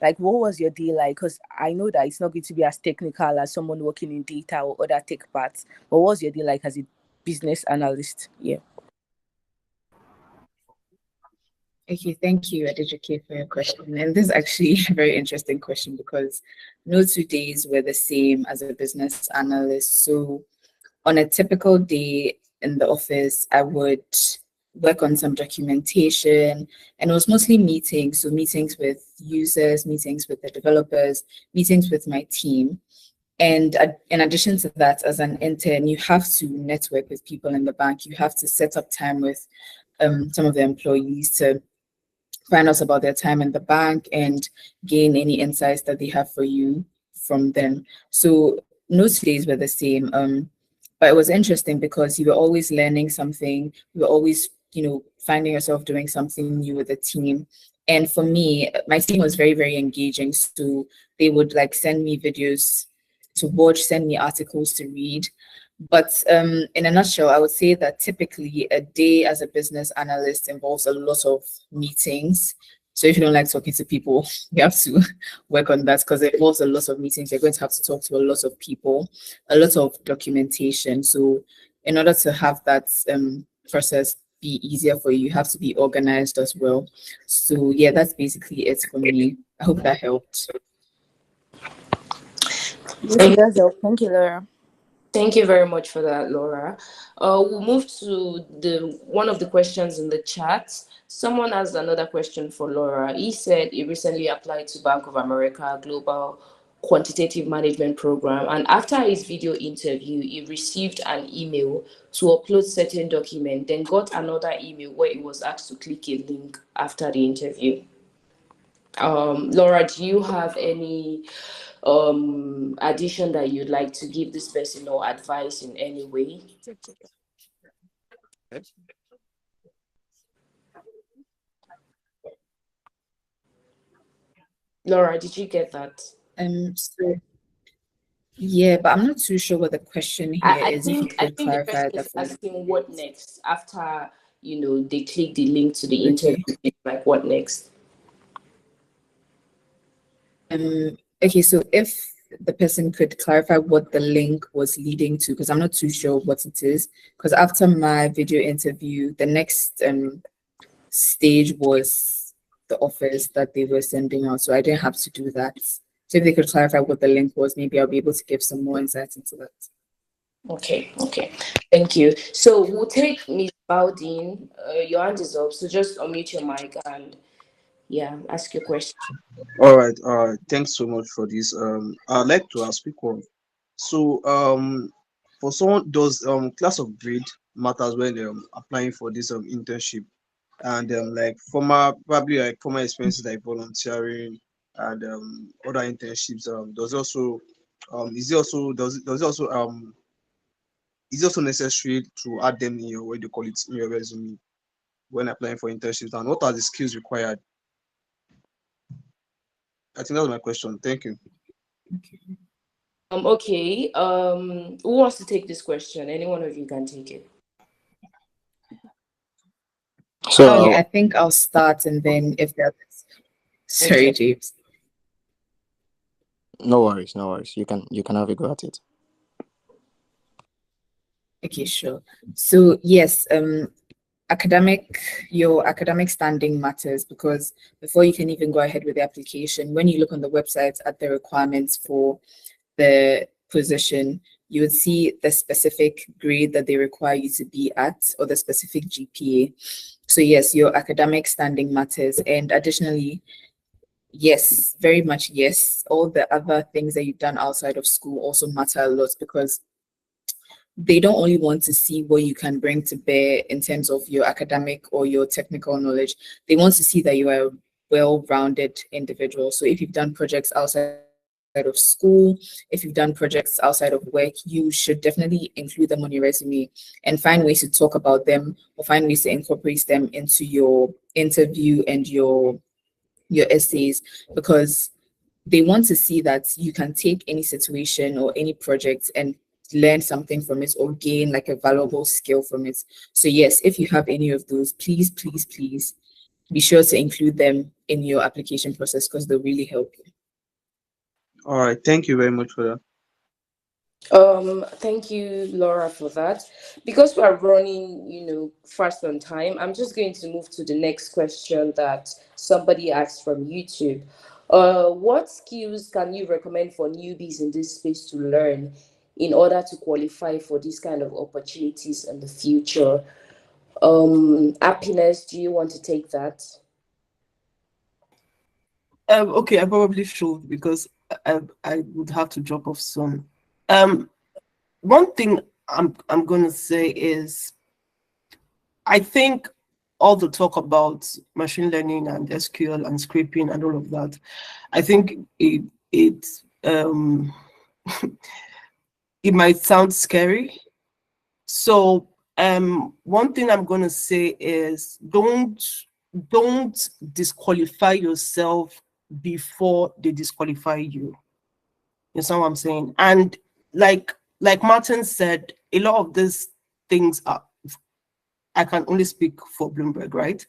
Like, what was your day like? Because I know that it's not going to be as technical as someone working in data or other tech parts. But what was your day like as a business analyst? Yeah. Okay, thank you, Adejoke, for your question. And this is actually a very interesting question because no 2 days were the same as a business analyst. So on a typical day in the office, I would work on some documentation, and it was mostly meetings. So meetings with users, meetings with the developers, meetings with my team. And in addition to that, as an intern, you have to network with people in the bank. You have to set up time with some of the employees to find out about their time in the bank and gain any insights that they have for you from them. So no 2 days were the same. But it was interesting because you were always learning something. You were always, finding yourself doing something new with the team. And for me, my team was very, very engaging. So they would like send me videos to watch, send me articles to read. But in a nutshell, I would say that typically a day as a business analyst involves a lot of meetings. So if you don't like talking to people, you have to work on that because it involves a lot of meetings. You're going to have to talk to a lot of people, a lot of documentation. So in order to have that process be easier for you, you have to be organized as well. So yeah, that's basically it for me. I hope that helped. Thank you, Laura. Thank you very much for that, Laura. We'll move to one of the questions in the chat. Someone asked another question for Laura. He said he recently applied to Bank of America Global Quantitative Management Program, and after his video interview, he received an email to upload certain document, then got another email where he was asked to click a link after the interview. Laura, do you have any addition that you'd like to give this person or advice in any way? Laura, did you get that? So yeah, but I'm not too sure what the question here I is. If you think the could clarify person that is for me. asking what next after they click the link to the Okay. interview. Like what next? Okay, so if the person could clarify what the link was leading to, because I'm not too sure what it is. Because after my video interview, the next stage was the offers that they were sending out, so I didn't have to do that. So if they could clarify what the link was, maybe I'll be able to give some more insight into that. Okay, thank you. So we'll take Ms. Baldin. Your hand is up, so just unmute your mic and ask your question. All right, thanks so much for this. I'd like to ask quick one. So, for someone, does class of grade matters when applying for this internship? And like probably like former experiences like volunteering and other internships, does also is it also is it also necessary to add them in your, what do you call it, in your resume when applying for internships? And what are the skills required? I think that's my question. Thank you. Okay. Who wants to take this question? Any one of you can take it. So Okay, I think I'll start, and then if there's sorry, Okay. James. no worries, no worries. You can have a go at it. Okay, sure. So yes, your academic standing matters, because before you can even go ahead with the application, when you look on the website at the requirements for the position, you would see the specific grade that they require you to be at, or the specific GPA. So yes, your academic standing matters. And additionally, yes, very much yes, all the other things that you've done outside of school also matter a lot, because they don't only want to see what you can bring to bear in terms of your academic or your technical knowledge. They want to see that you are a well-rounded individual. So if you've done projects outside of school, if you've done projects outside of work, you should definitely include them on your resume and find ways to talk about them, or find ways to incorporate them into your interview and your essays, because they want to see that you can take any situation or any project and learn something from it, or gain like a valuable skill from it. So yes, if you have any of those, please be sure to include them in your application process, because they'll really help you. All right, thank you very much for that. Thank you, Laura, for that. Because we are running, fast on time, I'm just going to move to the next question that somebody asked from YouTube. What skills can you recommend for newbies in this space to learn in order to qualify for these kind of opportunities in the future? Happiness, do you want to take that? Okay, I probably should, because I would have to drop off soon. One thing I'm gonna say is, I think all the talk about machine learning and SQL and scraping and all of that, I think it it might sound scary. So one thing I'm gonna say is, don't disqualify yourself before they disqualify you. You understand what I'm saying? And like Martin said, a lot of these things are, I can only speak for Bloomberg, right?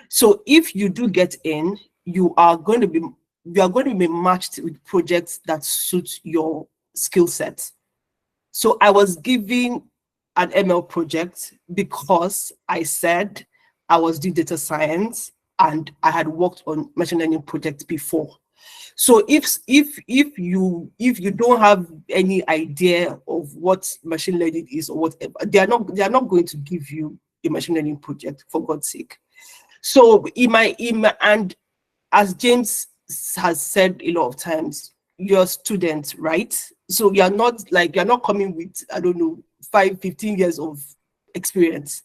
So if you do get in, you are going to be matched with projects that suit your skill set. So I was given an ML project because I said I was doing data science and I had worked on machine learning projects before. So if you don't have any idea of what machine learning is or whatever, they are not going to give you a machine learning project, for God's sake. So and as James has said a lot of times, you're a student, right? So you're not coming with, I don't know, 15 years of experience.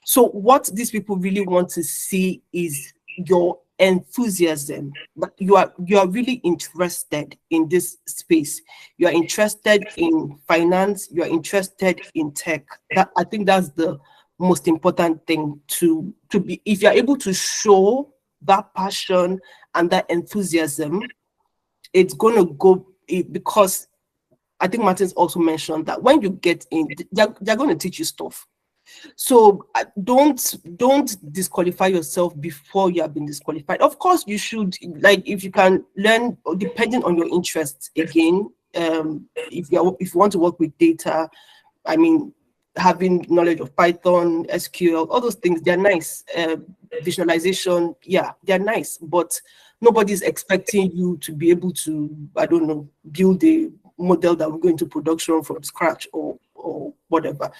So what these people really want to see is your enthusiasm, but you are really interested in this space. You are interested in finance. You are interested in tech. That, I think that's the most important thing to be. If you are able to show that passion and that enthusiasm, it's going to go, because I think Martin's also mentioned that when you get in, they're going to teach you stuff. So don't disqualify yourself before you have been disqualified. Of course, you should, like, if you can learn, depending on your interests. Again, if you want to work with data, I mean, having knowledge of Python, SQL, all those things, they're nice. Visualization, yeah, they're nice, but nobody's expecting you to be able to, I don't know, build a model that will go into production from scratch or whatever.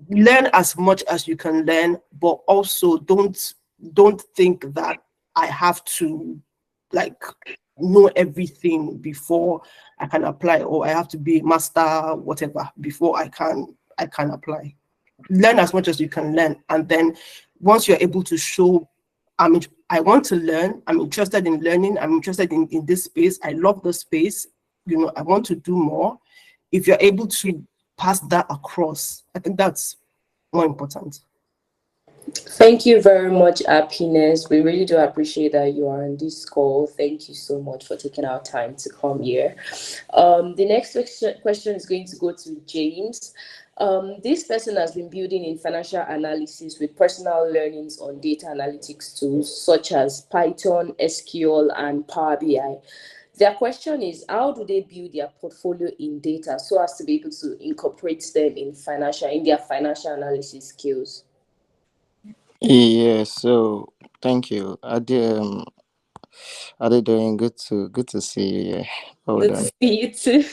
Learn as much as you can learn, but also don't think that I have to, like, know everything before I can apply, or I have to be a master whatever before I can apply. Learn as much as you can learn, and then once you're able to show, I want to learn, I'm interested in learning, I'm interested in this space, I love the space, I want to do more. If you're able to pass that across, I think that's more important. Thank you very much, Happiness. We really do appreciate that you are on this call. Thank you so much for taking our time to come here. The next question is going to go to James. This person has been building in financial analysis with personal learnings on data analytics tools such as Python, SQL, and Power BI. Their question is, how do they build their portfolio in data so as to be able to incorporate them in their financial analysis skills? Yeah, so thank you. Are they doing good to see you? Yeah. Well Good done. to see you too.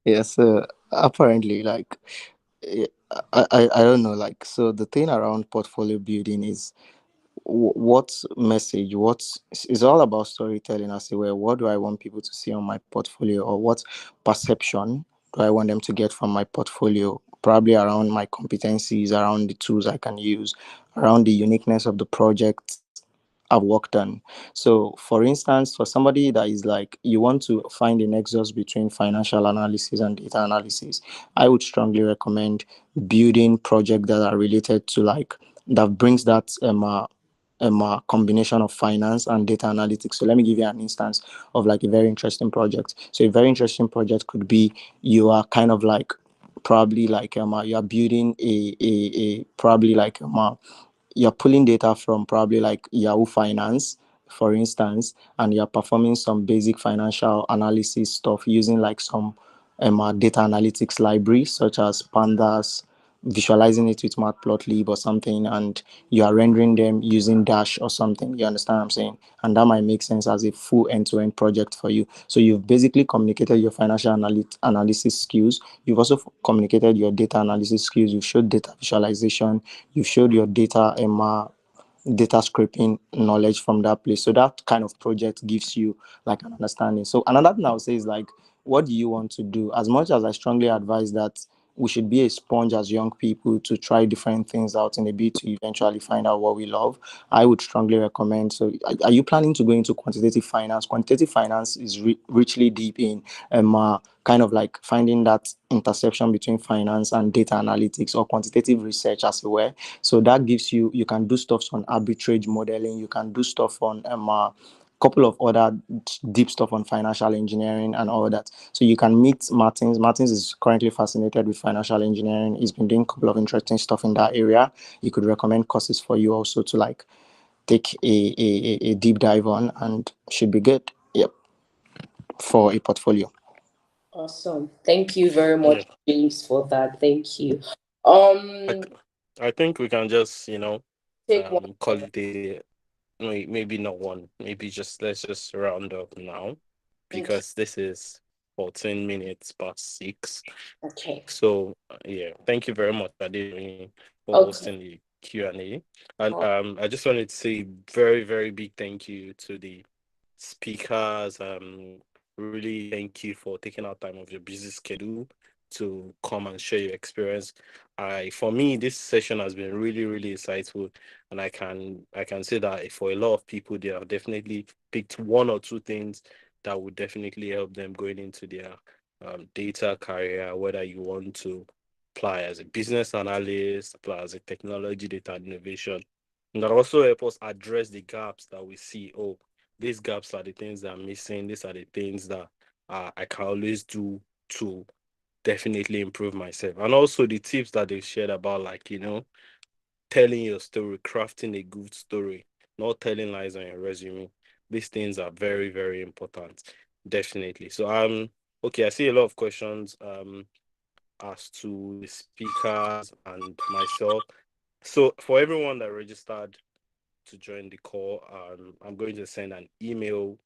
Yeah, so apparently, like, eh, I don't know, like, so the thing around portfolio building is what message, what is all about storytelling as well. What do I want people to see on my portfolio, or what perception do I want them to get from my portfolio? Probably around my competencies, around the tools I can use, around the uniqueness of the project I've worked on. So, for instance, for somebody that is like, you want to find a nexus between financial analysis and data analysis, I would strongly recommend building projects that are related to, like, that brings that combination of finance and data analytics. So let me give you an instance of like a very interesting project. So a very interesting project could be, you are kind of like probably like you are building a probably like you're pulling data from probably like Yahoo Finance, for instance, and you're performing some basic financial analysis stuff using like some data analytics library such as Pandas, visualizing it with Matplotlib or something, and you are rendering them using Dash or something. You understand what I'm saying? And that might make sense as a full end-to-end project for you. So you've basically communicated your financial analysis skills. You've also communicated your data analysis skills. You've showed data visualization. You've showed your data scraping knowledge from that place. So that kind of project gives you like an understanding. So another thing I would say is like, what do you want to do? As much as I strongly advise that we should be a sponge as young people to try different things out in a bit to eventually find out what we love, I would strongly recommend. So are you planning to go into quantitative finance? Quantitative finance is richly deep in kind of like finding that intersection between finance and data analytics, or quantitative research as it were. So that gives you can do stuff on arbitrage modeling, you can do stuff on couple of other deep stuff on financial engineering and all that. So you can meet Martins. Martins is currently fascinated with financial engineering. He's been doing a couple of interesting stuff in that area. He could recommend courses for you also to like take a deep dive on, and should be good. Yep. For a portfolio. Awesome. Thank you very much, James, for that. Thank you. I think we can just, Take one. call it maybe not one, maybe let's just round up now, because this is 14 minutes past 6. Okay. So yeah, thank you very much, Adeyemi, for hosting the Q&A. And I just wanted to say very, very big thank you to the speakers. Really thank you for taking out time of your busy schedule to come and share your experience. For me, this session has been really, really insightful, and I can say that for a lot of people, they have definitely picked one or two things that would definitely help them going into their data career, whether you want to apply as a business analyst, apply as a technology data innovation, and that also help us address the gaps that we see. Oh, these gaps are the things that I'm missing. These are the things that I can always do to definitely improve myself. And also the tips that they've shared about, like, telling your story, crafting a good story, not telling lies on your resume. These things are very, very important. Definitely. So okay, I see a lot of questions as to the speakers and myself. So for everyone that registered to join the call, I'm going to send an email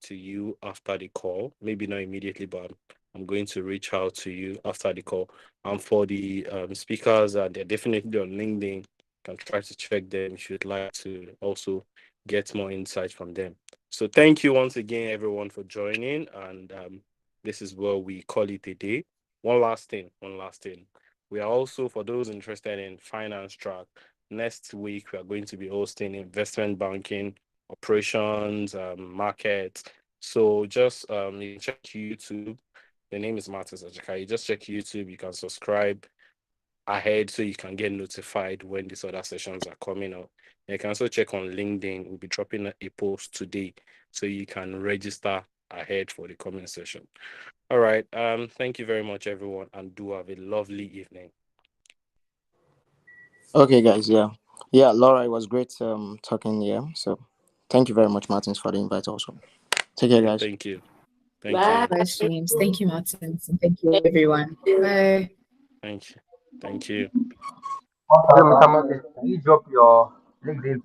to you after the call. Maybe not immediately, but I'm going to reach out to you after the call. And for the speakers, they're definitely on LinkedIn. You can try to check them if you'd like to also get more insight from them. So thank you once again, everyone, for joining. And this is where we call it a day. One last thing. We are also, for those interested in finance track, next week we are going to be hosting investment banking, operations, markets. So just you check YouTube. The name is Martins Ajaka. You just check YouTube. You can subscribe ahead so you can get notified when these other sessions are coming up. You can also check on LinkedIn. We'll be dropping a post today so you can register ahead for the coming session. All right. Thank you very much, everyone, and do have a lovely evening. Okay, guys. Yeah, Laura, it was great talking here. So thank you very much, Martins, for the invite also. Take care, guys. Thank you. Bye. Bye, James. Thank you, Martins. And thank you, everyone. Bye. Thank you. Mr. Martin, can you drop your LinkedIn